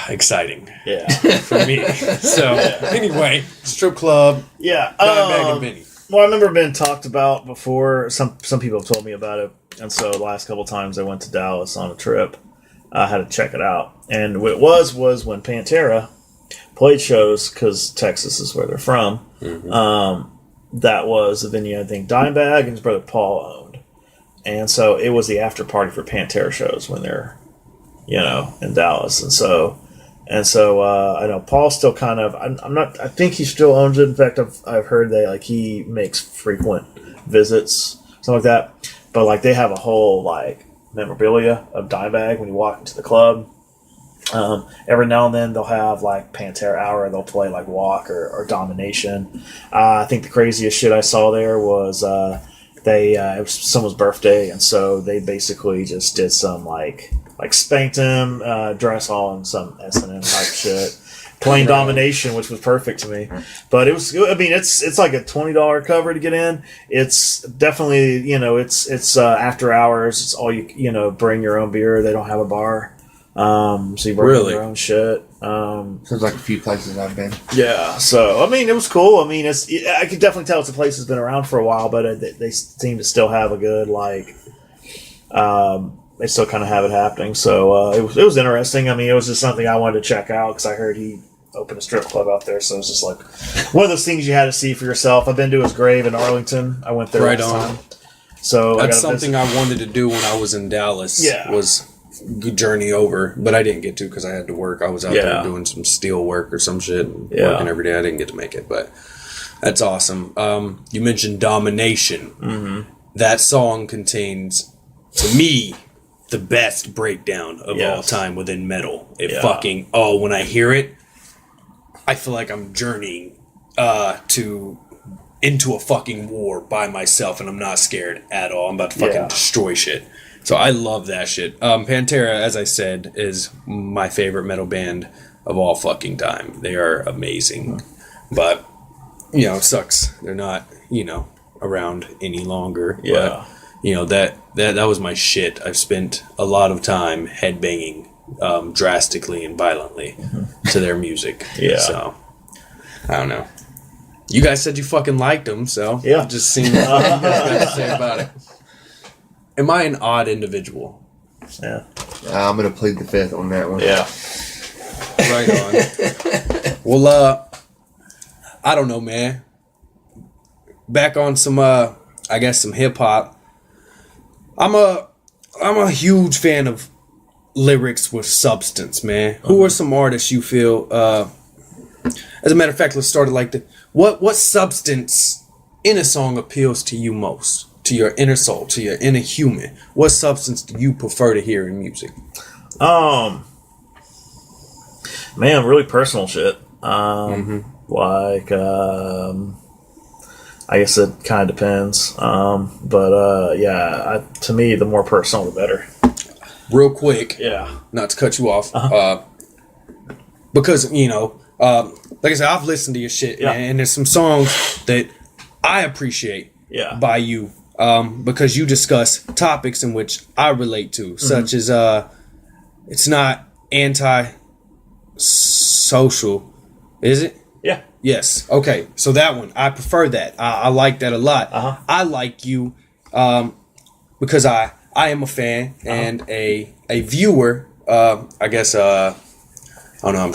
exciting Yeah. for me. So anyway, strip club, Yeah. Dimebag and Benny. Well, I remember it being talked about before. Some people have told me about it, and so the last couple times I went to Dallas on a trip, I had to check it out. And what it was when Pantera played shows, because Texas is where they're from. That was the venue I think Dimebag and his brother Paul owned, and so it was the after party for Pantera shows when they're, in Dallas, and so I know Paul still kind of. I'm not. I think he still owns it. In fact, I've heard that he makes frequent visits, something like that. But they have a whole memorabilia of Dimebag when you walk into the club. Every now and then they'll have Pantera Hour. They'll play Walk or Domination. I think the craziest shit I saw there was it was someone's birthday, and so they basically just did some spanked him, dress on some S&M type shit, playing Domination, which was perfect to me. But it was, I mean, it's like a $20 cover to get in. It's definitely, it's after hours. It's all bring your own beer. They don't have a bar. So you bring your own shit. Sounds like a few places I've been. Yeah. So, I mean, it was cool. I mean, I could definitely tell it's a place that's been around for a while, but they seem to still have a good, they still kind of have it happening. So, it was interesting. I mean, it was just something I wanted to check out because I heard he opened a strip club out there. So, it was just one of those things you had to see for yourself. I've been to his grave in Arlington. I went there Right last on. time. So, That's something I wanted to do when I was in Dallas. Yeah. Was good journey over, but I didn't get to because I had to work. I was out there doing some steel work or some shit, and working every day. I didn't get to make it, but that's awesome. You mentioned Domination. Mm-hmm. That song contains, to me, the best breakdown of all time within metal. It fucking when I hear it, I feel like I'm journeying into a fucking war by myself, and I'm not scared at all. I'm about to fucking destroy shit. So I love that shit. Pantera, as I said, is my favorite metal band of all fucking time. They are amazing. But, it sucks. They're not, around any longer. Yeah. But, that was my shit. I've spent a lot of time headbanging drastically and violently to their music. Yeah. So, I don't know. You guys said you fucking liked them, so Yeah. just seeing what you guys got to say about it. Am I an odd individual? Yeah. I'm gonna plead the fifth on that one. Yeah. Right on. Well, I don't know, man. Back on some, I guess some hip hop. I'm a huge fan of lyrics with substance, man. Who are some artists you feel? As a matter of fact, let's start it like this. What substance in a song appeals to you most? To your inner soul, to your inner human? What substance do you prefer to hear in music? Man, really personal shit. Like, I guess it kind of depends. Yeah, to me, the more personal, the better. Real quick, Yeah. not to cut you off, because like I said, I've listened to your shit, Yeah. man, and there's some songs that I appreciate Yeah. by you, because you discuss topics in which I relate to, such as it's not anti-social, is it? Yeah. Yes. Okay. So that one, I prefer that. I like that a lot. I like you because I am a fan and a viewer. I guess I don't know.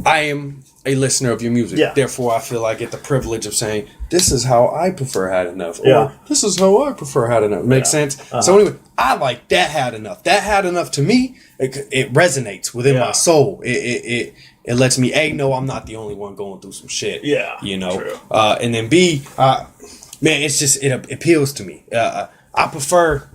I am a listener of your music. Yeah. Therefore, I feel I get the privilege of saying this is how I prefer Had Enough, or Yeah. this is how I prefer Had Enough. Makes sense. So anyway, I like that Had Enough. That Had Enough to me, it resonates within my soul. It lets me know I'm not the only one going through some shit. Yeah, True. true. And then B, man, it's just it appeals to me. I prefer,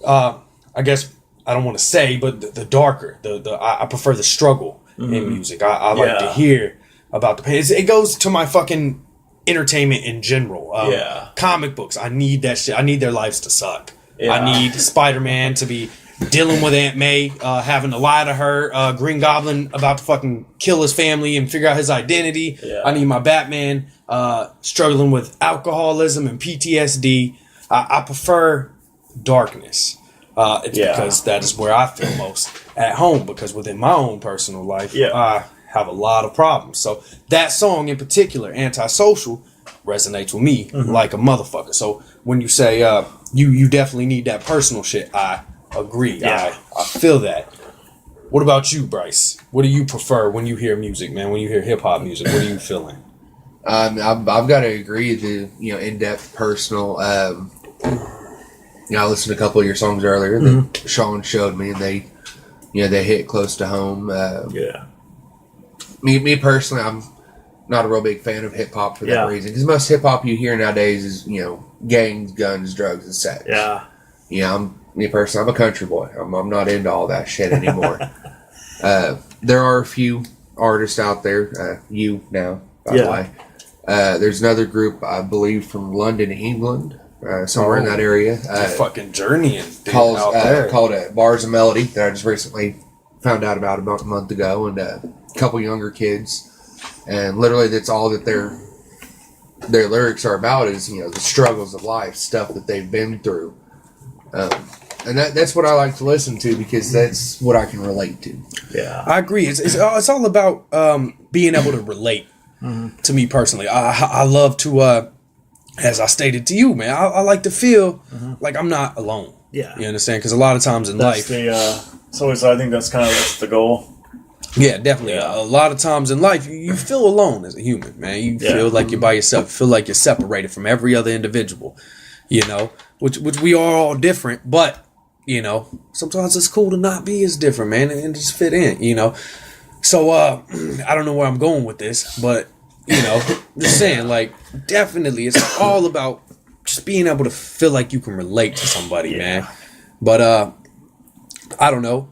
I guess I don't want to say, but the darker, I prefer the struggle in music. I like to hear about the pain. It goes to my fucking entertainment in general. Comic books, I need that shit. I need their lives to suck. Yeah. I need Spider-Man to be dealing with Aunt May, having to lie to her, Green Goblin about to fucking kill his family and figure out his identity. Yeah. I need my Batman struggling with alcoholism and PTSD. I prefer darkness. It's because that is where I feel most at home, because within my own personal life, I have a lot of problems. So that song in particular, Antisocial, resonates with me like a motherfucker. So when you say you definitely need that personal shit, I agree. Yeah. I feel that. What about you, Bryce? What do you prefer when you hear music, man? When you hear hip hop music, what are you feeling? I've got to agree. The in-depth, personal. I listened to a couple of your songs earlier that Sean showed me, and they hit close to home. Me personally, I'm not a real big fan of hip hop for that reason, because most hip hop you hear nowadays is gangs, guns, drugs, and sex. Me personally, I'm a country boy. I'm not into all that shit anymore. There are a few artists out there. You now, by the way. There's another group, I believe, from London, England, somewhere in that area. Fucking journeying called out there. Bars and Melody, that I just recently found out about a month ago, and a couple younger kids. And literally, that's all that their lyrics are about is the struggles of life, stuff that they've been through. And that's what I like to listen to, because that's what I can relate to. Yeah. I agree. It's all about being able to relate to me personally. I love to, as I stated to you, man, I like to feel like I'm not alone. Yeah. You understand? Because a lot of times in life... It's always, I think that's the goal. Yeah, definitely. Yeah. A lot of times in life, you feel alone as a human, man. You feel like you're by yourself. You feel like you're separated from every other individual, which we are all different, but... sometimes it's cool to not be as different, man, and just fit in, So, I don't know where I'm going with this, but, just saying, like, definitely it's all about just being able to feel like you can relate to somebody, man. But, I don't know.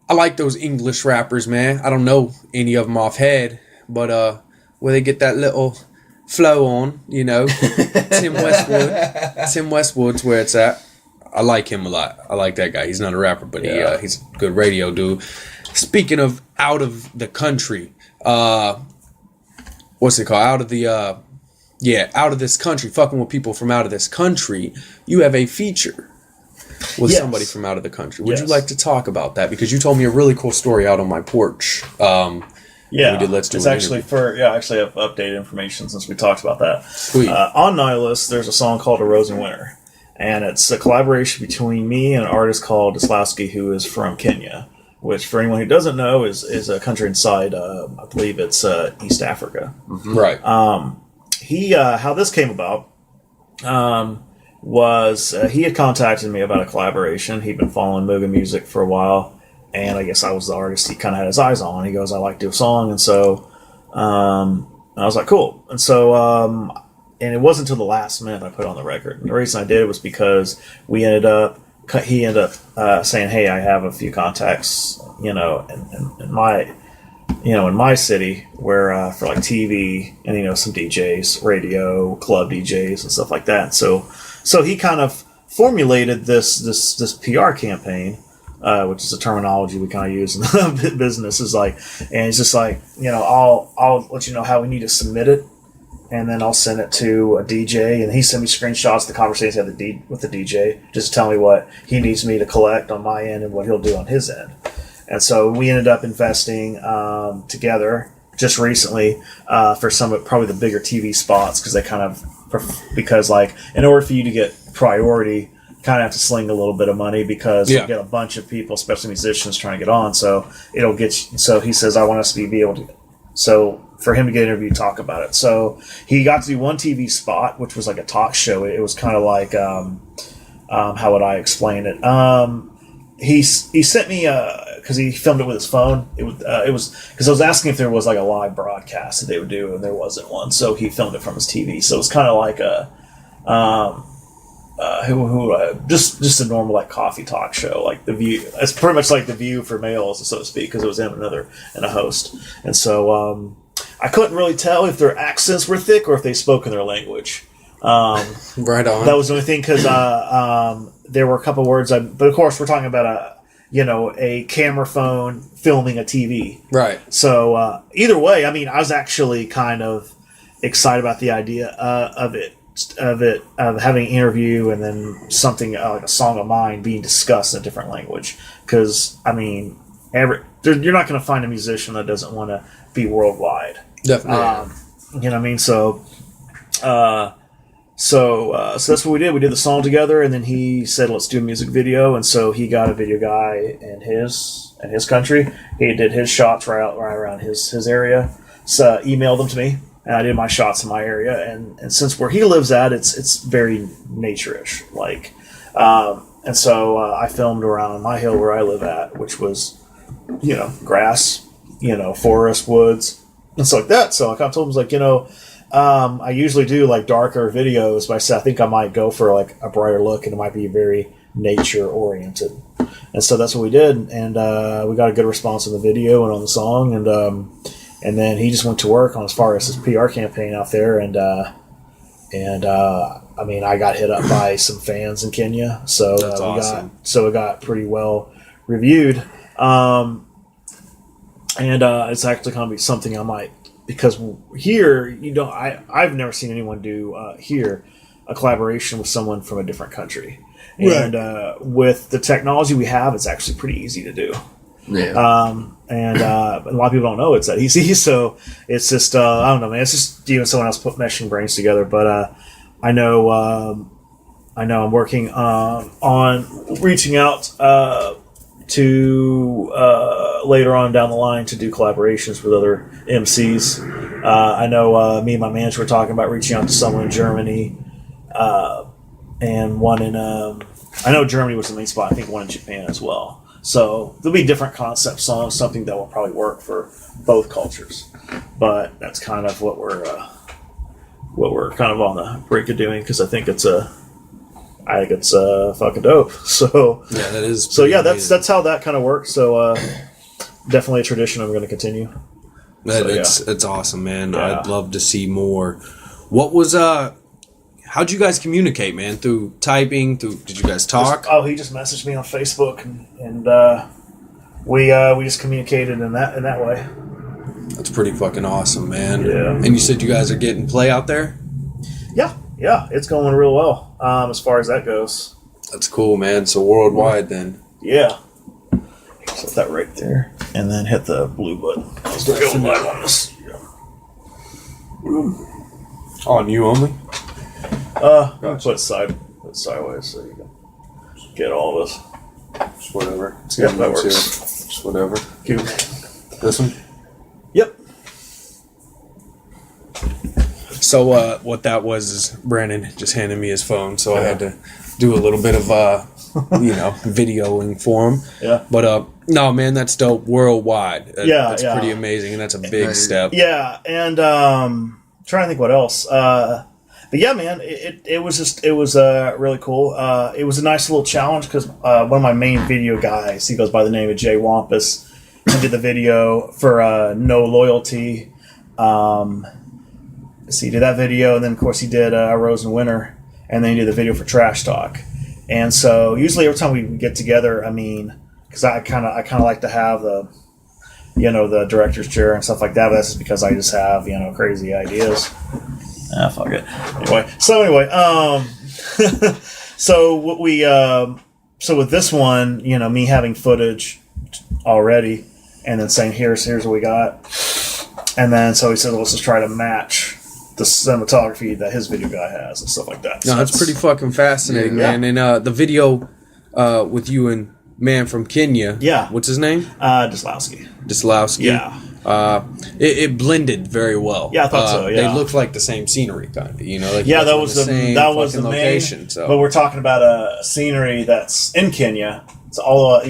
I like those English rappers, man. I don't know any of them off head, but, where they get that little flow on, Tim Westwood's where it's at. I like him a lot. I like that guy. He's not a rapper, but he's a good radio dude. Speaking of out of the country, what's it called? Out of the out of this country, fucking with people from out of this country, you have a feature with somebody from out of the country. Would you like to talk about that? Because you told me a really cool story out on my porch. Yeah, we did Let's Do it's an actually interview. actually have updated information since we talked about that. Sweet. On Nihilist, there's a song called "A Rose in Winter," and it's a collaboration between me and an artist called Dislowski, who is from Kenya, which, for anyone who doesn't know, is a country inside, I believe it's East Africa. Right. How this came about was he had contacted me about a collaboration. He'd been following Muga Music for a while, and I guess I was the artist he kind of had his eyes on. He goes, "I like to do a song," and so I was like, "Cool." And so and it wasn't until the last minute I put it on the record. And the reason I did was because he ended up saying, "Hey, I have a few contacts, in my city where for like TV and some DJs, radio, club DJs and stuff like that." So he kind of formulated this PR campaign, which is a terminology we kind of use in the business. And it's just like, I'll let you know how we need to submit it, and then I'll send it to a DJ, and he sent me screenshots of the conversation with the DJ, just to tell me what he needs me to collect on my end and what he'll do on his end. And so we ended up investing together just recently for some of probably the bigger TV spots, because like in order for you to get priority, kind of have to sling a little bit of money, because you get a bunch of people, especially musicians, trying to get on. So it'll get you. So he says, I want us to be able to. So for him to get an interview, talk about it. So he got to do one TV spot, which was like a talk show. It was kind of like how would I explain it? He sent me because he filmed it with his phone. It was because I was asking if there was like a live broadcast that they would do, and there wasn't one. So he filmed it from his TV. So it was kind of like just a normal like coffee talk show, like The View. It's pretty much like The View for males, so to speak, because it was him and a host. And so I couldn't really tell if their accents were thick or if they spoke in their language. Right on. That was the only thing, because there were a couple words. But of course, we're talking about a camera phone filming a TV. Right. So either way, I mean, I was actually kind of excited about the idea of having an interview and then something like a song of mine being discussed in a different language. Because I mean, you're not going to find a musician that doesn't want to be worldwide. Definitely. You know what I mean? So that's what we did. We did the song together, and then he said, "Let's do a music video." And so he got a video guy in his country. He did his shots right around his area. So emailed them to me, and I did my shots in my area. And since where he lives at, it's very nature-ish, like. And so I filmed around on my hill where I live at, which was, grass, forest, woods, and stuff like that. So I kind of told him, I usually do like darker videos, but I said I think I might go for like a brighter look, and it might be very nature oriented. And so that's what we did, and we got a good response on the video and on the song, and then he just went to work on as far as his PR campaign out there, and I mean, I got hit up by some fans in Kenya, so that's awesome. It got pretty well reviewed, and it's actually going to be something I might. Because here, I've never seen anyone do here a collaboration with someone from a different country. Right. And with the technology we have, it's actually pretty easy to do. Yeah. And a lot of people don't know it's that easy. So it's just, I don't know, man. It's just you and someone else meshing brains together. But I know I'm working on reaching out to later on down the line to do collaborations with other MCs. I know me and my manager were talking about reaching out to someone in Germany, and one in I know Germany was the main spot. I think one in Japan as well. So there'll be different concept songs, something that will probably work for both cultures. But that's kind of what we're kind of on the brink of doing, because I think it's fucking dope. So yeah, that is. So yeah, that's how that kind of works. So definitely a tradition I'm going to continue. It's awesome, man. Yeah. I'd love to see more. What was how'd you guys communicate, man? Through typing? Did you guys talk? He just messaged me on Facebook, and we just communicated in that way. That's pretty fucking awesome, man. Yeah. And you said you guys are getting play out there? Yeah, it's going real well as far as that goes. That's cool, man. So worldwide then. Yeah. Set that right there, and then hit the blue button. Let's go live on this. On you only? Put it sideways so you can get all of us. Just whatever. Yeah, that works. Just whatever. Cute. This one? Yep. So what that was is Brandon just handed me his phone, so I had to do a little bit of videoing for him. Yeah. But no, man, that's dope. Worldwide. That's yeah. pretty amazing, and that's a big step. Yeah, and trying to think what else. But yeah, man, it was really cool. It was a nice little challenge because one of my main video guys, he goes by the name of Jay Wampus, he did the video for No Loyalty. So he did that video, and then of course he did Rose and Winter, and then he did the video for Trash Talk. And so usually every time we get together, I mean, because I kind of like to have the director's chair and stuff like that. But that's just because I just have crazy ideas. Fuck it. Anyway, so what we so with this one, me having footage already, and then saying here's what we got, and then so he said, let's just try to match the cinematography that his video guy has and stuff like that. No, So that's pretty fucking fascinating, Yeah. man. And the video with you and man from Kenya. Yeah. What's his name? Dislowski. Dislowski. Yeah. It blended very well. Yeah, I thought so. Yeah. They looked like the same scenery, kind of. Like Yeah, you guys that were was in that was fucking the location. main. So, But we're talking about a scenery that's in Kenya. It's all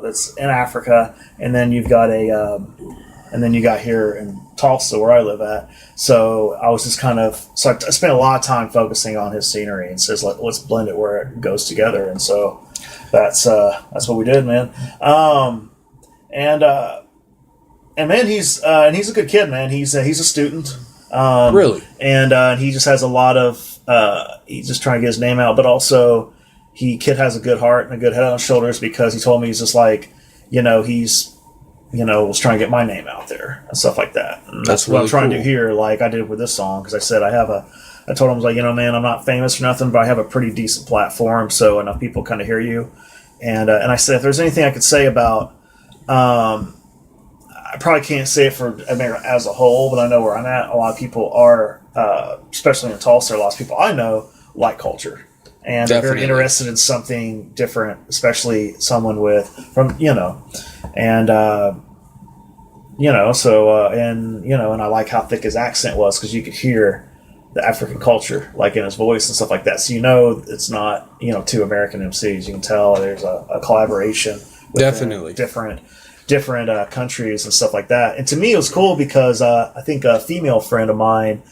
that's in Africa, and then you've got and then you got here in Tulsa where I live at. So I was just I spent a lot of time focusing on his scenery and says let's blend it where it goes together, and so that's what we did, man. And man, he's a good kid, man. He's a student. Really? And he just has a lot of he's just trying to get his name out, but also kid has a good heart and a good head on his shoulders, because he told me he's just like, he's was trying to get my name out there and stuff like that. And that's what I'm trying to do here, like I did with this song, because I said I told him, I was like, man, I'm not famous for nothing, but I have a pretty decent platform, so enough people kind of hear you. And I said, if there's anything I could say about, I probably can't say it for America as a whole, but I know where I'm at. A lot of people are, especially in Tulsa, a lot of people I know like culture. And they're very interested in something different, especially someone and I like how thick his accent was, because you could hear the African culture, like in his voice and stuff like that. So it's not two American MCs. You can tell there's a collaboration with different countries and stuff like that. And to me, it was cool because I think a female friend of mine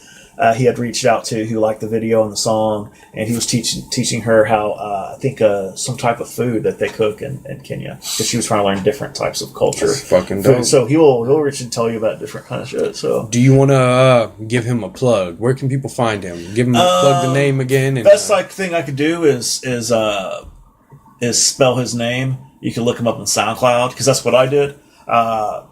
he had reached out to, who liked the video and the song, and he was teaching her how I think some type of food that they cook in Kenya, because she was trying to learn different types of culture. That's fucking dope. So he'll reach and tell you about different kind of shit. So do you want to give him a plug? Where can people find him? Give him plug the name again. And, best thing I could do is spell his name. You can look him up on SoundCloud, because that's what I did.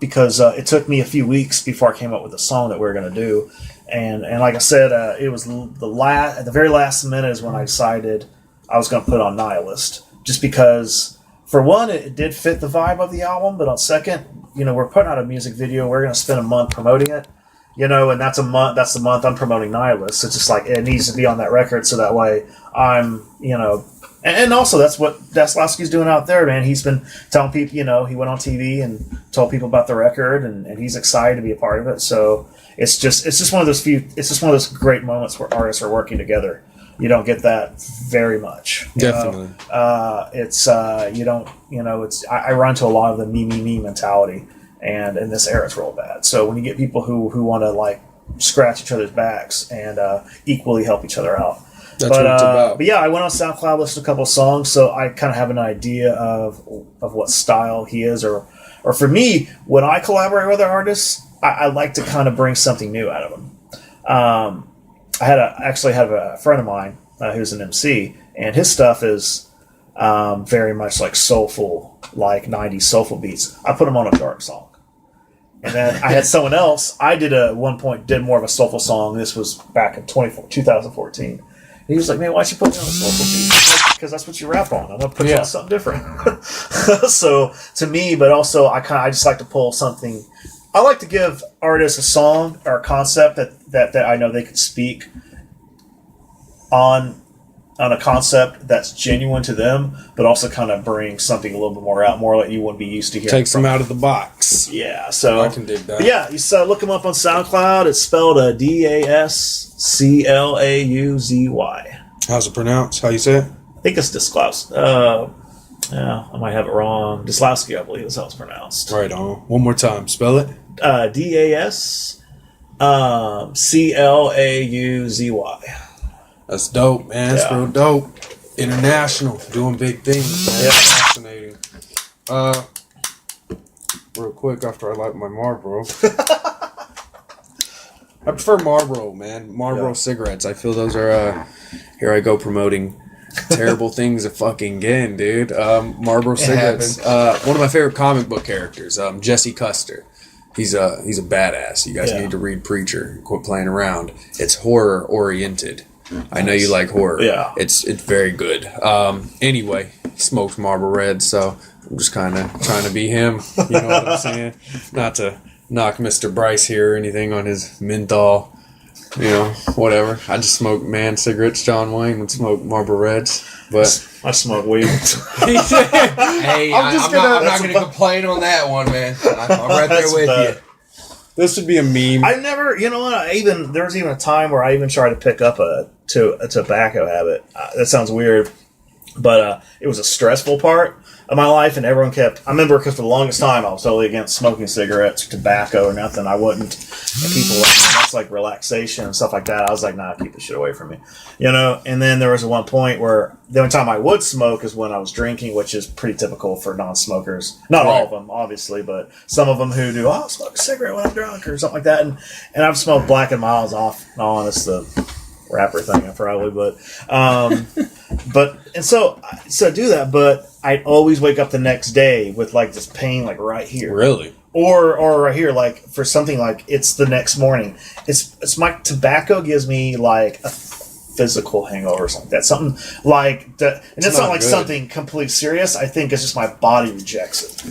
Because it took me a few weeks before I came up with the song that we were going to do. And like I said, it was at the very last minute is when I decided I was going to put on Nihilist, just because, for one, it did fit the vibe of the album, but on second, we're putting out a music video. We're going to spend a month promoting it, and that's the month I'm promoting Nihilist. It's just like, it needs to be on that record, so that way I'm, and also that's what Daslowski's doing out there, man. He's been telling people, he went on TV and told people about the record, and he's excited to be a part of it. So it's just one of those great moments where artists are working together. You don't get that very much. Definitely. I run into a lot of the me mentality, and in this era it's real bad. So when you get people who want to like scratch each other's backs and equally help each other out. That's what it's about. But yeah, I went on SoundCloud, listened to a couple of songs, so I kind of have an idea of what style he is, or for me, when I collaborate with other artists, I like to kind of bring something new out of them. I actually have a friend of mine who's an MC, and his stuff is very much like soulful, like 90s soulful beats. I put him on a dark song, And then I had someone else. I did at one point did more of a soulful song. This was back in 2014. And he was like, "Man, why'd you put me on a soulful beat?" Because that's what you rap on. I'm gonna put you on something different. So to me, but also I just like to pull something. I like to give artists a song or a concept that I know they can speak on a concept that's genuine to them, but also kind of bring something a little bit more out, more like you wouldn't be used to hearing. Takes them out of the box. Yeah, so I can dig that. But yeah, you look them up on SoundCloud. It's spelled Dasclauzy. How's it pronounced? How you say it? I think it's Dasclauzy. Yeah, I might have it wrong. Dasclauzy, I believe is how it's pronounced. Right on. One more time. Spell it. Dasclauzy. That's dope, man. That's real dope. International, doing big things, man. Yeah. Fascinating. Real quick after I light my Marlboro. I prefer Marlboro, man. Marlboro cigarettes. I feel those are. Here I go promoting terrible things again, dude. Marlboro cigarettes. One of my favorite comic book characters, Jesse Custer. He's a badass. You guys need to read Preacher. Quit playing around. It's horror oriented. I know you like horror. Yeah. It's very good. Anyway, he smokes Marlboro Red, so I'm just kind of trying to be him. You know what I'm saying? Not to knock Mr. Bryce here or anything on his menthol. You know, whatever. I just smoke cigarettes. John Wayne would smoke Marlboro Reds, but I smoke weed. Hey, I'm not going to complain on that one, man. I'm right there with you. This would be a meme. I never, you know what? There was even a time where I even tried to pick up a tobacco habit. That sounds weird, but it was a stressful part of my life, and everyone kept. I remember because for the longest time I was totally against smoking cigarettes, or tobacco, or nothing. I wouldn't. And people were like, that's like relaxation and stuff like that. I was like, nah, keep this shit away from me, you know. And then there was one point where the only time I would smoke is when I was drinking, which is pretty typical for non-smokers. Not all of them, obviously, but some of them who do. Oh, I'll smoke a cigarette when I'm drunk or something like that. And I've smoked Black and Miles off and on. It's the rapper thing, probably, but so I do that, but I'd always wake up the next day with like this pain, like right here, Really? or right here, like for something like it's the next morning. It's my tobacco gives me like a physical hangover or something like that, something like that, and it's not like good. Something completely serious. I think it's just my body rejects it,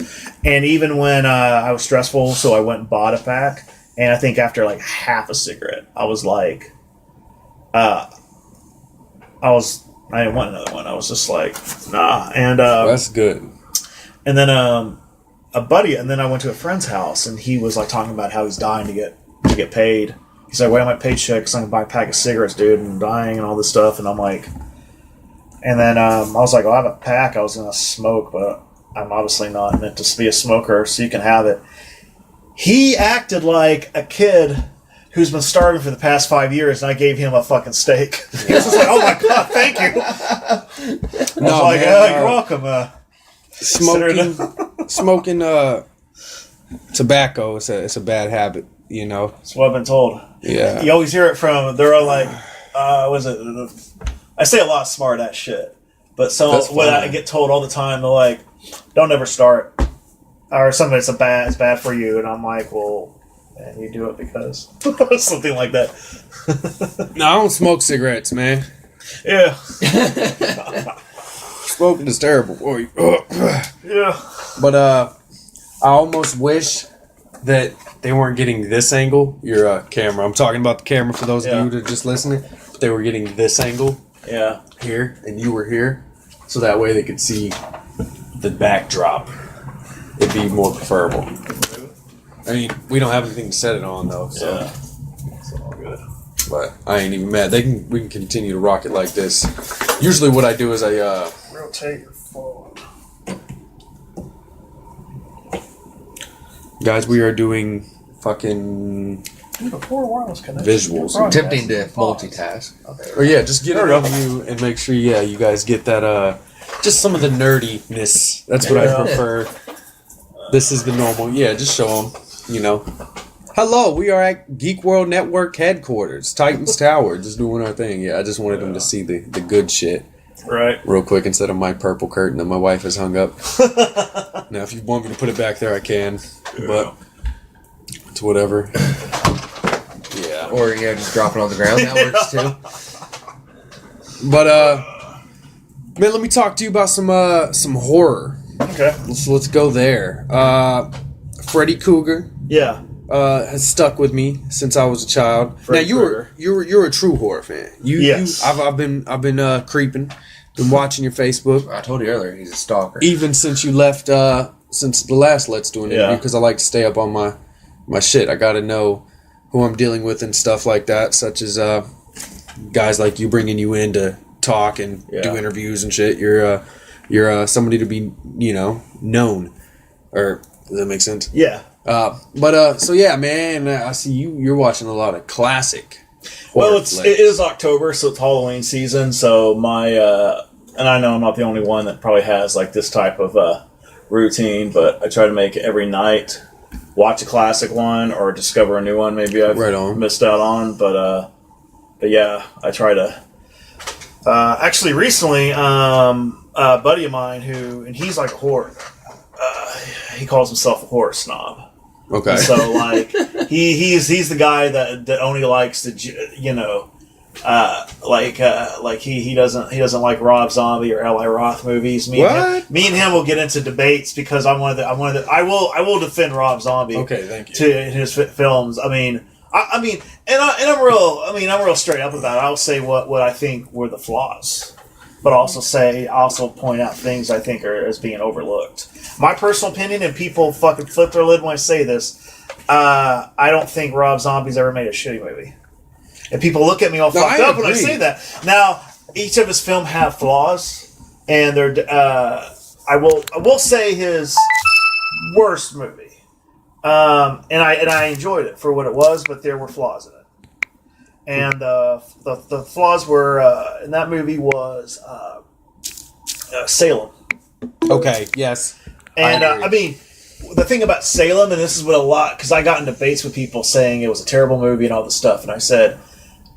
and even when I was stressful, so I went and bought a pack, and I think after like half a cigarette, I was like. I didn't want another one. I was just like, nah. And that's good. And then a buddy, and then I went to a friend's house, and he was like talking about how he's dying to get paid. He's like, wait on my paycheck because I can buy a pack of cigarettes, dude, and I'm dying and all this stuff. And I'm like, and then I was like, well, I have a pack I was gonna smoke, but I'm obviously not meant to be a smoker, so you can have it. He acted like a kid who's been starving for the past 5 years, and I gave him a fucking steak. He was just like, oh my God, thank you. You're welcome. Smoking tobacco, it's a bad habit, you know? That's what I've been told. Yeah. You always hear it from, they're all like, was it? I say a lot of smart ass shit, but what I get told all the time, they're like, don't ever start. Or something it's bad for you, and I'm like, well, and you do it because something like that. No, I don't smoke cigarettes, man. Yeah. Smoking is terrible for you. Yeah. But I almost wish that they weren't getting this angle. Your camera. I'm talking about the camera for those of you that are just listening. They were getting this angle. Yeah. Here, and you were here, so that way they could see the backdrop. It'd be more preferable. I mean, we don't have anything to set it on though, so it's all good. But I ain't even mad. We can continue to rock it like this. Usually, what I do is I rotate your phone. Guys, we are doing fucking visuals. Attempting to multitask. Or just get it on you and make sure you guys get that just some of the nerdiness. That's what I prefer. This is the normal. Just show them. You know. Hello, we are at Geek World Network headquarters, Titans Tower, just doing our thing. I just wanted them to see the good shit. Right. Real quick, instead of my purple curtain that my wife has hung up. Now, if you want me to put it back there, I can. But to whatever. Yeah. Or just drop it on the ground. That works too. But man, let me talk to you about some horror. Okay. Let's go there. Freddy Krueger. Yeah. Has stuck with me since I was a child. Freddy Now you're a true horror fan. Yes. I've been creeping, been watching your Facebook. I told you earlier, he's a stalker. Even since you left, since the last Let's Do an interview, because I like to stay up on my shit. I got to know who I'm dealing with and stuff like that, such as guys like you bringing you in to talk and do interviews and shit. You're somebody to be known, or does that make sense? Yeah. So yeah, man, I see you're watching a lot of classic. Well, it is October, so it's Halloween season. So my and I know I'm not the only one that probably has like this type of routine, but I try to make it every night. Watch a classic one or discover a new one. Maybe I've missed out on, but yeah, I try to. Actually, recently, a buddy of mine and he's like a horror. He calls himself a horror snob. Okay. So like he's the guy that only likes to he doesn't like Rob Zombie or Eli Roth movies. Me and him will get into debates because I will defend Rob Zombie. Okay, thank you. To his films. I'm real straight up about it. I'll say what I think were the flaws, but also point out things I think are as being overlooked. My personal opinion, and people fucking flip their lid when I say this, I don't think Rob Zombie's ever made a shitty movie. And people look at me all fucked up when I say that. Now, each of his films have flaws, and they're I will say his worst movie. And I enjoyed it for what it was, but there were flaws in it. And the flaws were in that movie was Salem. Okay. Yes. And the thing about Salem, and this is what because I got in debates with people saying it was a terrible movie and all this stuff, and I said,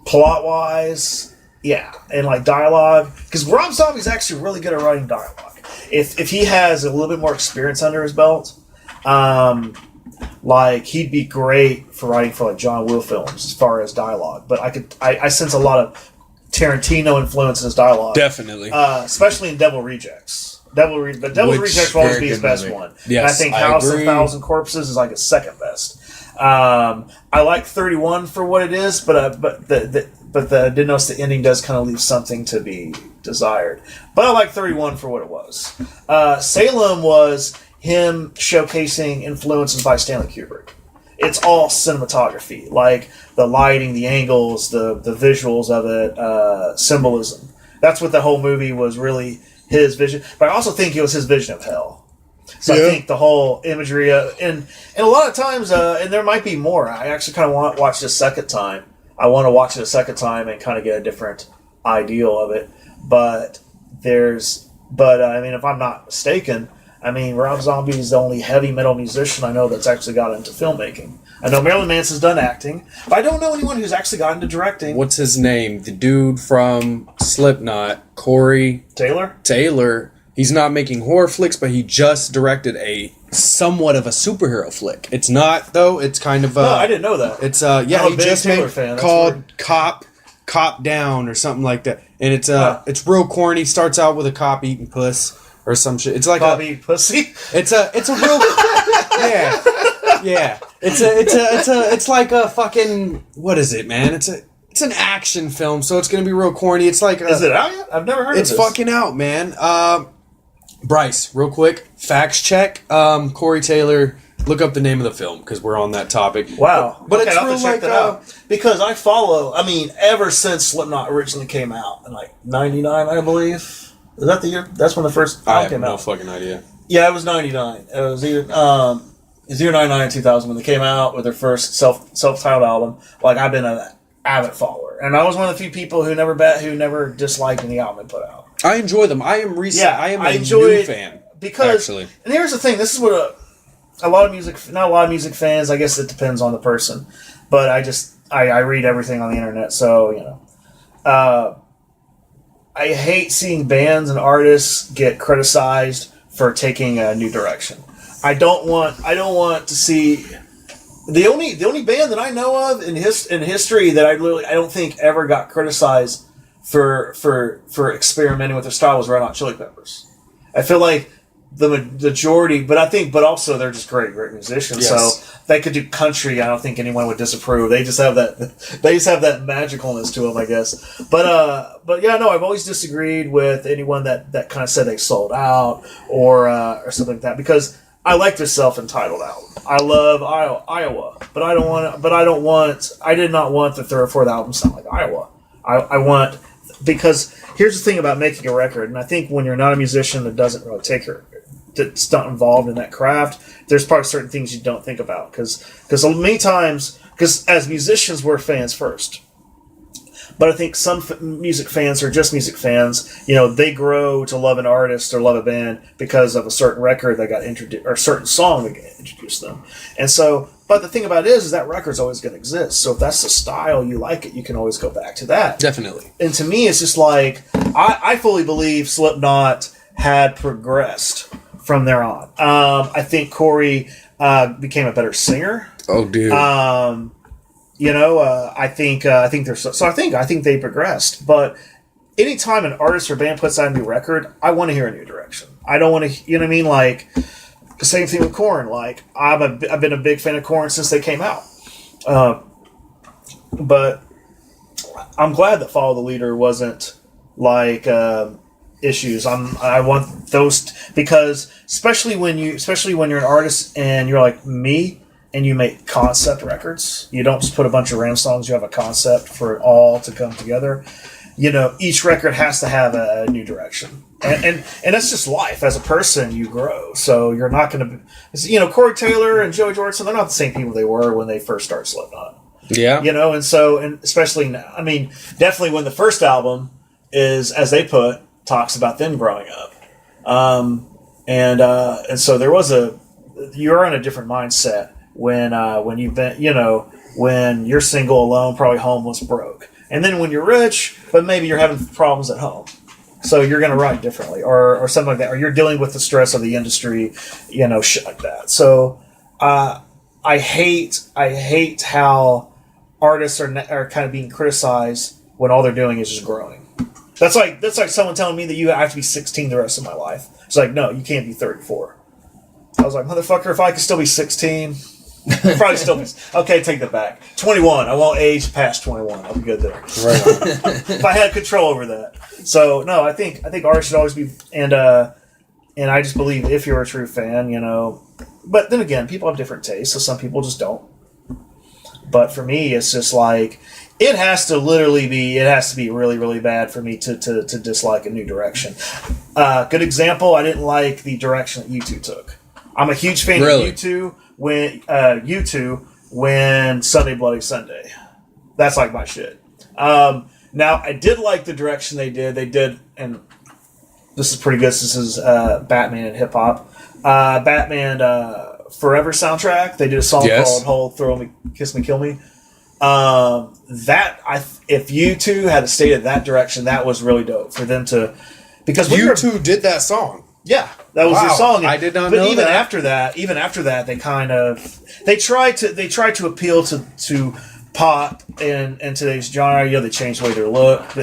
plot wise, yeah, and like dialogue, because Rob Zombie's actually really good at writing dialogue. If he has a little bit more experience under his belt, like he'd be great for writing for like John Woo films as far as dialogue. But I sense a lot of Tarantino influence in his dialogue, definitely, especially in Devil Rejects. Devil Rejects will always be his best one. Yes, and I think House of Thousand Corpses is like his second best. I like 31 for what it is, but I did notice the ending does kind of leave something to be desired. But I like 31 for what it was. Salem was him showcasing influences by Stanley Kubrick. It's all cinematography, like the lighting, the angles, the visuals of it, symbolism. That's what the whole movie was really his vision. But I also think it was his vision of hell. So I think the whole imagery, and a lot of times, and there might be more. I actually kind of want to watch it a second time. I want to watch it a second time and kind of get a different ideal of it. But if I'm not mistaken, Rob Zombie is the only heavy metal musician I know that's actually got into filmmaking. I know Marilyn Manson's done acting, but I don't know anyone who's actually got into directing. What's his name? The dude from Slipknot, Corey Taylor. He's not making horror flicks, but he just directed a somewhat of a superhero flick. It's not though. It's kind of. No, I didn't know that. It's I'm he just made called Cop Down or something like that, and it's real corny. Starts out with a cop eating puss or some shit. It's like cop eating pussy. It's a real yeah. It's like a fucking, what is it, man? It's an action film, so it's gonna be real corny. It's like is it out yet? I've never heard of this. It's fucking out, man. Bryce, real quick, facts check. Corey Taylor, look up the name of the film because we're on that topic. Wow, but okay, it's real like because I follow. Ever since Slipknot originally came out in like '99, I believe. Is that the year? That's when the first album came out. I have no fucking idea. Yeah, it was '99. It was either 99 or 2000 when they came out with their first self-titled album. Like, I've been an avid follower, and I was one of the few people who never disliked any album they put out. I enjoy them. I am a new fan because actually. And here's the thing: this is what not a lot of music fans. I guess it depends on the person, but I read everything on the internet, so I hate seeing bands and artists get criticized for taking a new direction. I don't want to see The only band that I know of in history that I don't think ever got criticized for experimenting with their style was Red Hot Chili Peppers. I feel like the majority, but also they're just great musicians. Yes. So they could do country. I don't think anyone would disapprove. They just have that magicalness to them, I guess. But yeah, no, I've always disagreed with anyone that kind of said they sold out or something like that, because I like their self-entitled album. I love Iowa, but I did not want the third or fourth album to sound like Iowa. I want, because here's the thing about making a record, and I think when you're not a musician that doesn't really that's not involved in that craft, there's probably certain things you don't think about, because many times, because as musicians we're fans first. But I think some music fans are just music fans. They grow to love an artist or love a band because of a certain record that got introduced, or a certain song that got introduced to them. And so, but the thing about it is that record's always going to exist. So if that's the style, you like it, you can always go back to that. Definitely. And to me, it's just like, I fully believe Slipknot had progressed from there on. I think Corey became a better singer. Oh, dude. I think there's so I think they progressed. But anytime an artist or band puts out a new record, I want to hear a new direction. I don't want to, you know what I mean? Like, the same thing with Korn. Like, I've been a big fan of Korn since they came out. But I'm glad that Follow the Leader wasn't like issues. I want those because especially when you're an artist and you're like me. And you make concept records. You don't just put a bunch of random songs. You have a concept for it all to come together. Each record has to have a new direction. And that's just life. As a person, you grow. So you're not going to... Corey Taylor and Joey Jordison, they're not the same people they were when they first started Slipknot. Yeah. And especially now. I mean, definitely when the first album is, as they put, talks about them growing up. And so there was you're in a different mindset when you've been, when you're single, alone, probably homeless, broke. And then when you're rich, but maybe you're having problems at home. So you're going to write differently or something like that. Or you're dealing with the stress of the industry, shit like that. So I hate how artists are kind of being criticized when all they're doing is just growing. That's like someone telling me that you have to be 16 the rest of my life. It's like, no, you can't be 34. I was like, motherfucker, if I could still be 16... Probably still be. Okay, take that back. 21. I won't age past 21. I'll be good there. Right on. If I had control over that. So no, I think art should always be, and I just believe if you're a true fan, But then again, people have different tastes, so some people just don't. But for me, it's just like it has to be really, really bad for me to dislike a new direction. Good example. I didn't like the direction that U2 took. I'm a huge fan of U2. When when Sunday Bloody Sunday, that's like my shit. Now I did like the direction they did, and this is pretty good. This is Batman and hip hop. Batman Forever soundtrack. They did a song called "Hold, Throw Me, Kiss Me, Kill Me." If U2 had stayed that direction, that was really dope for them to, because U2 did that song. Yeah, that was their song. I did not know that. But even after that, they tried to appeal to pop and today's genre. They changed the way they look.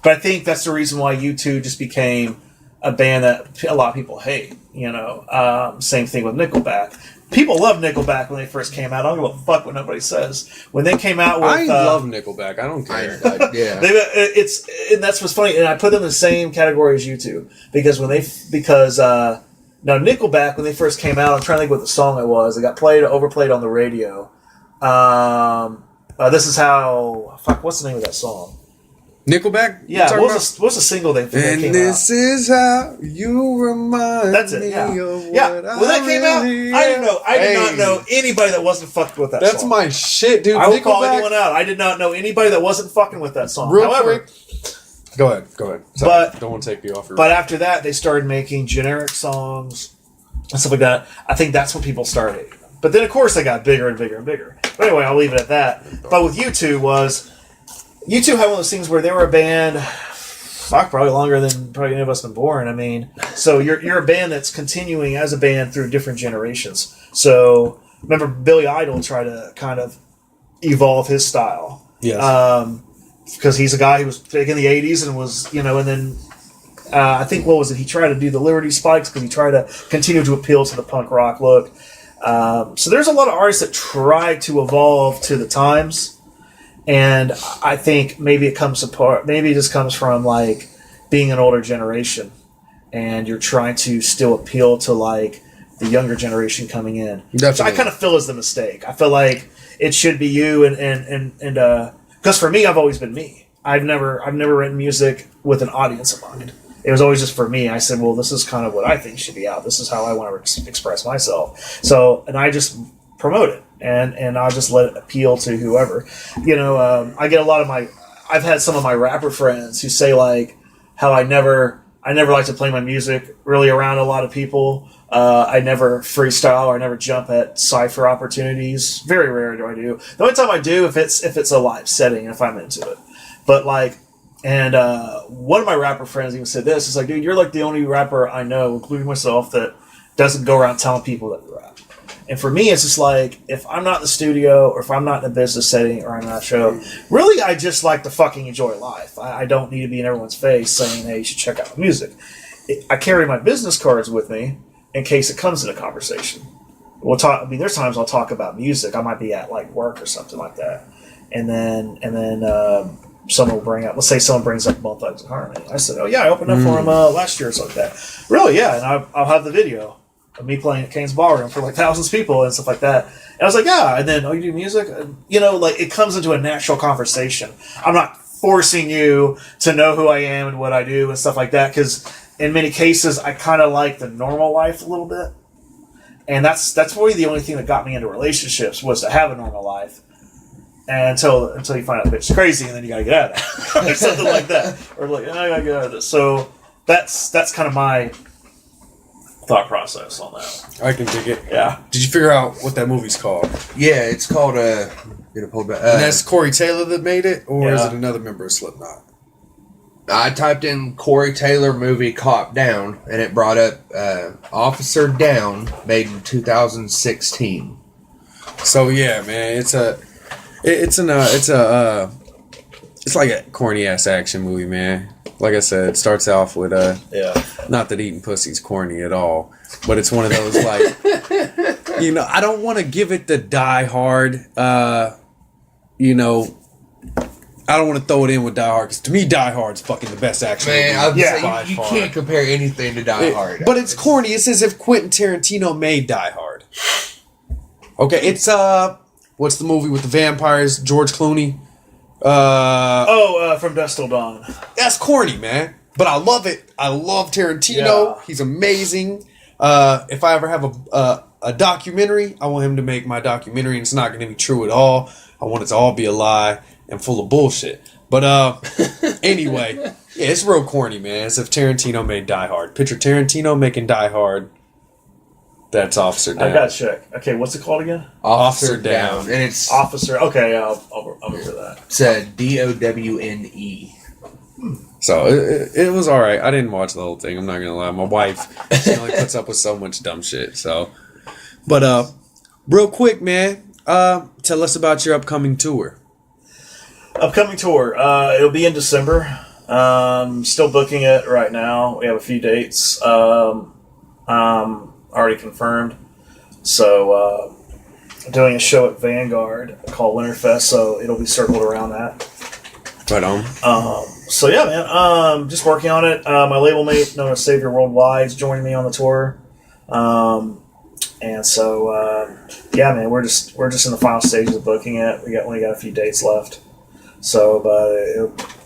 But I think that's the reason why U2 just became a band that a lot of people hate. Same thing with Nickelback. People love Nickelback when they first came out. I don't give a fuck what nobody says. When they came out with... I love Nickelback. I don't care. Yeah. And that's what's funny. And I put them in the same category as U2. Because now Nickelback, when they first came out, I'm trying to think what the song it was. It got overplayed on the radio. This is how... Fuck, what's the name of that song? Nickelback? Yeah, what's the single they came out? And this is how you remind me of what when that came out, I did not know anybody that wasn't fucked with that song. That's my shit, dude. I will call anyone out. I did not know anybody that wasn't fucking with that song. However, Go ahead. Sorry, but don't want to take you off your... But after that, they started making generic songs and stuff like that. I think that's when people started. But then, of course, they got bigger and bigger and bigger. But anyway, I'll leave it at that. But with U2 U2 had one of those things where they were a band, probably longer than probably any of us been born. I mean, so you're a band that's continuing as a band through different generations. So remember Billy Idol tried to kind of evolve his style. Yes. Because he's a guy who was big in the 80s and was, and then I think, what was it? He tried to do the Liberty Spikes because he tried to continue to appeal to the punk rock look. So there's a lot of artists that try to evolve to the times. And I think maybe it just comes from like being an older generation and you're trying to still appeal to like the younger generation coming in. Definitely. Which I kind of feel is the mistake. I feel like it should be you and because for me, I've always been me. I've never written music with an audience in mind. It was always just for me. I said, well, this is kind of what I think should be out. This is how I want to express myself. So, and I just promote it, and I'll just let it appeal to whoever. I get a lot of I've had some of my rapper friends who say like how I never like to play my music really around a lot of people. I never freestyle or I never jump at cypher opportunities. Very rare do I do. The only time I do if it's a live setting, if I'm into it. But like, and one of my rapper friends even said this. It's like, dude, you're like the only rapper I know, including myself, that doesn't go around telling people that we rap. And for me, it's just like, if I'm not in the studio or if I'm not in a business setting or I'm at a show, really, I just like to fucking enjoy life. I don't need to be in everyone's face saying, hey, you should check out my music. I carry my business cards with me in case it comes in a conversation. We'll talk. I mean, there's times I'll talk about music. I might be at like work or something like that, and then someone will bring up. Let's say someone brings up Bone Thugs-n-Harmony. I said, "Oh yeah, I opened up for him last year or something like that." Really? Yeah, and I'll have the video of me playing at Kane's Ballroom for like thousands of people and stuff like that. And I was like, "Yeah," and then, "Oh, you do music?" Like it comes into a natural conversation. I'm not forcing you to know who I am and what I do and stuff like that because in many cases I kind of like the normal life a little bit. And that's really the only thing that got me into relationships was to have a normal life. And until you find out the bitch is crazy and then you gotta get out of that. Or something like that. Or like, I gotta get out of this. So that's kind of my thought process on that. I can dig it. Yeah. Did you figure out what that movie's called? Yeah, it's called and that's Corey Taylor that made it, or is Yeah. it another member of Slipknot? I typed in Corey Taylor movie Cop Down, and it brought up Officer Down, made in 2016. So yeah, man, it's like a corny ass action movie, man. Like I said, it starts off with not that eating pussy's corny at all, but it's one of those like, I don't want to give it the Die Hard, I don't want to throw it in with Die Hard because to me, Die Hard's fucking the best action movie. Man, I would say by you far. can't compare anything to Die Hard. But it's corny. It's as if Quentin Tarantino made Die Hard. Okay, it's what's the movie with the vampires? George Clooney. From Dusk Till Dawn. That's corny, man. But I love it. I love Tarantino. Yeah. He's amazing. If I ever have a documentary, I want him to make my documentary, and it's not going to be true at all. I want it to all be a lie and full of bullshit. But anyway, yeah, it's real corny, man. As if Tarantino made Die Hard. Picture Tarantino making Die Hard. That's Officer Down. I gotta check. Okay, what's it called again? Officer Down. And it's Officer. Okay, I'll remember that. it's a DOWNE. So it was all right. I didn't watch the whole thing. I'm not gonna lie. My wife, she only puts up with so much dumb shit. So, but real quick, man, tell us about your upcoming tour. Upcoming tour. It'll be in December. Still booking it right now. We have a few dates already confirmed. So doing a show at Vanguard called Winterfest. So it'll be circled around that. Right on. So yeah, man. Just working on it. My label mate, known as Savior Worldwide, is joining me on the tour. And so yeah, man, we're just in the final stages of booking it. We only got a few dates left. So, but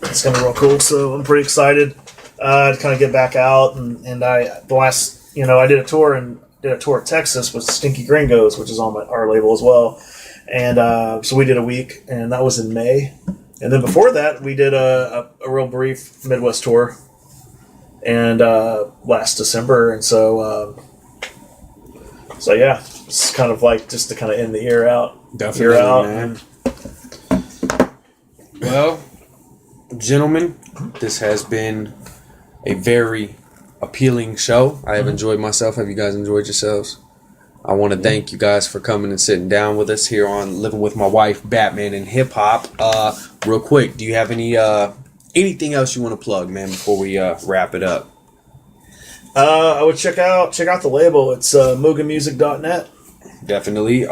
it's gonna be real cool. So I'm pretty excited to kind of get back out. And I did a tour at Texas with Stinky Gringos, which is on our label as well. And so we did a week, and that was in May. And then before that, we did a real brief Midwest tour, and last December. And so yeah, it's kind of like just to kind of end the year out. Definitely, year out, man. Well, gentlemen, this has been a very appealing show. I have enjoyed myself. Have you guys enjoyed yourselves? I want to thank you guys for coming and sitting down with us here on Living with My Wife, Batman and Hip Hop. Real quick, do you have anything else you want to plug, man, before we wrap it up? I would check out the label. It's moogamusic.net. Definitely.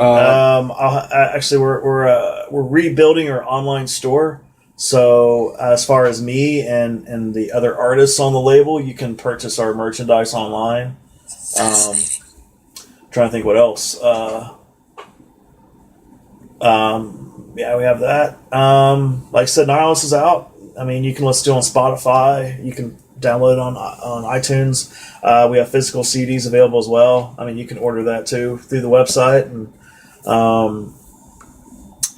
We're rebuilding our online store. So as far as me and the other artists on the label, you can purchase our merchandise online. Trying to think what else. Yeah, we have that. Like I said, Nihilus is out. I mean, you can listen to it on Spotify. You can download it on iTunes. We have physical CDs available as well. I mean, you can order that too through the website. And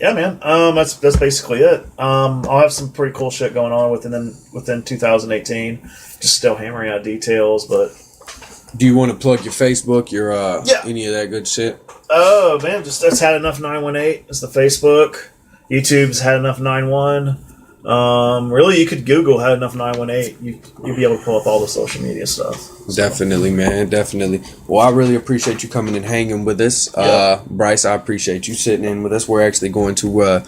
yeah, man, that's basically it. I'll have some pretty cool shit going on within 2018. Just still hammering out details, but. Do you want to plug your Facebook, your any of that good shit? Oh man, that's Had Enough 918. It's the Facebook. YouTube's Had Enough 91. Really, you could Google Had Enough 918. You'd be able to pull up all the social media stuff. So. Definitely, man. Definitely. Well, I really appreciate you coming and hanging with us. Yeah. Bryce, I appreciate you sitting in with us. We're actually going to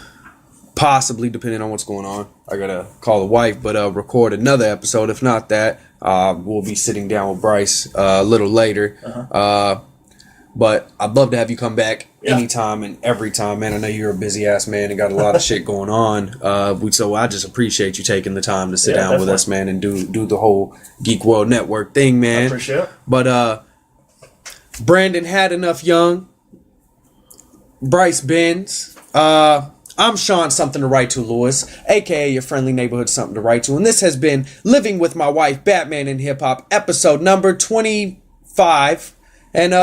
possibly, depending on what's going on, I got to call the wife, but record another episode. If not that, we'll be sitting down with Bryce a little later. Uh-huh. But I'd love to have you come back anytime and every time, man. I know you're a busy ass man and got a lot of shit going on. So I just appreciate you taking the time to sit down with us, man, and do the whole Geek World Network thing, man. I appreciate it. But Brandon Had Enough Young, Bryce Benz, I'm Sean Something to Write to Lewis, aka your friendly neighborhood Something to Write to, and this has been Living with My Wife, Batman and Hip Hop, episode number 25. And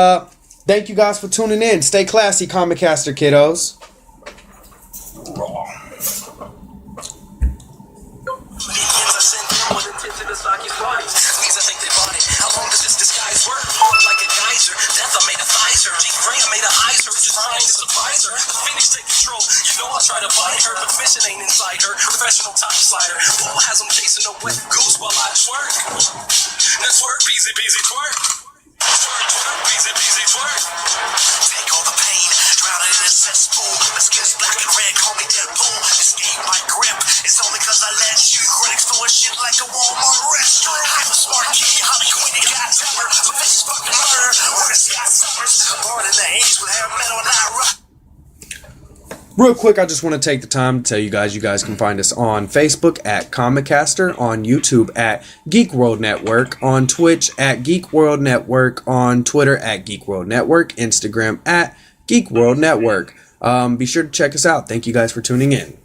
thank you guys for tuning in. Stay classy, Comicaster kiddos. Try to find her, but fishing ain't inside her. Professional time slider. Bull has them chasing a wet goose while I twerk. Now twerk, beezy, beezy, twerk. Twerk, twerk, beezy, beezy, twerk. Take all the pain, drown it in a cesspool. My skin's black and red, call me Deadpool. Escape my grip, it's only cause I let you. Critics throwing shit like a Walmart restaurant. I'm a smart kid, Holly Quinn, and got temper. So this fucking murder, where the Scott Summers. Born in the 80s with hair metal and I rock. Real quick, I just want to take the time to tell you guys can find us on Facebook at Comicaster, on YouTube at Geek World Network, on Twitch at Geek World Network, on Twitter at Geek World Network, Instagram at Geek World Network. Be sure to check us out. Thank you guys for tuning in.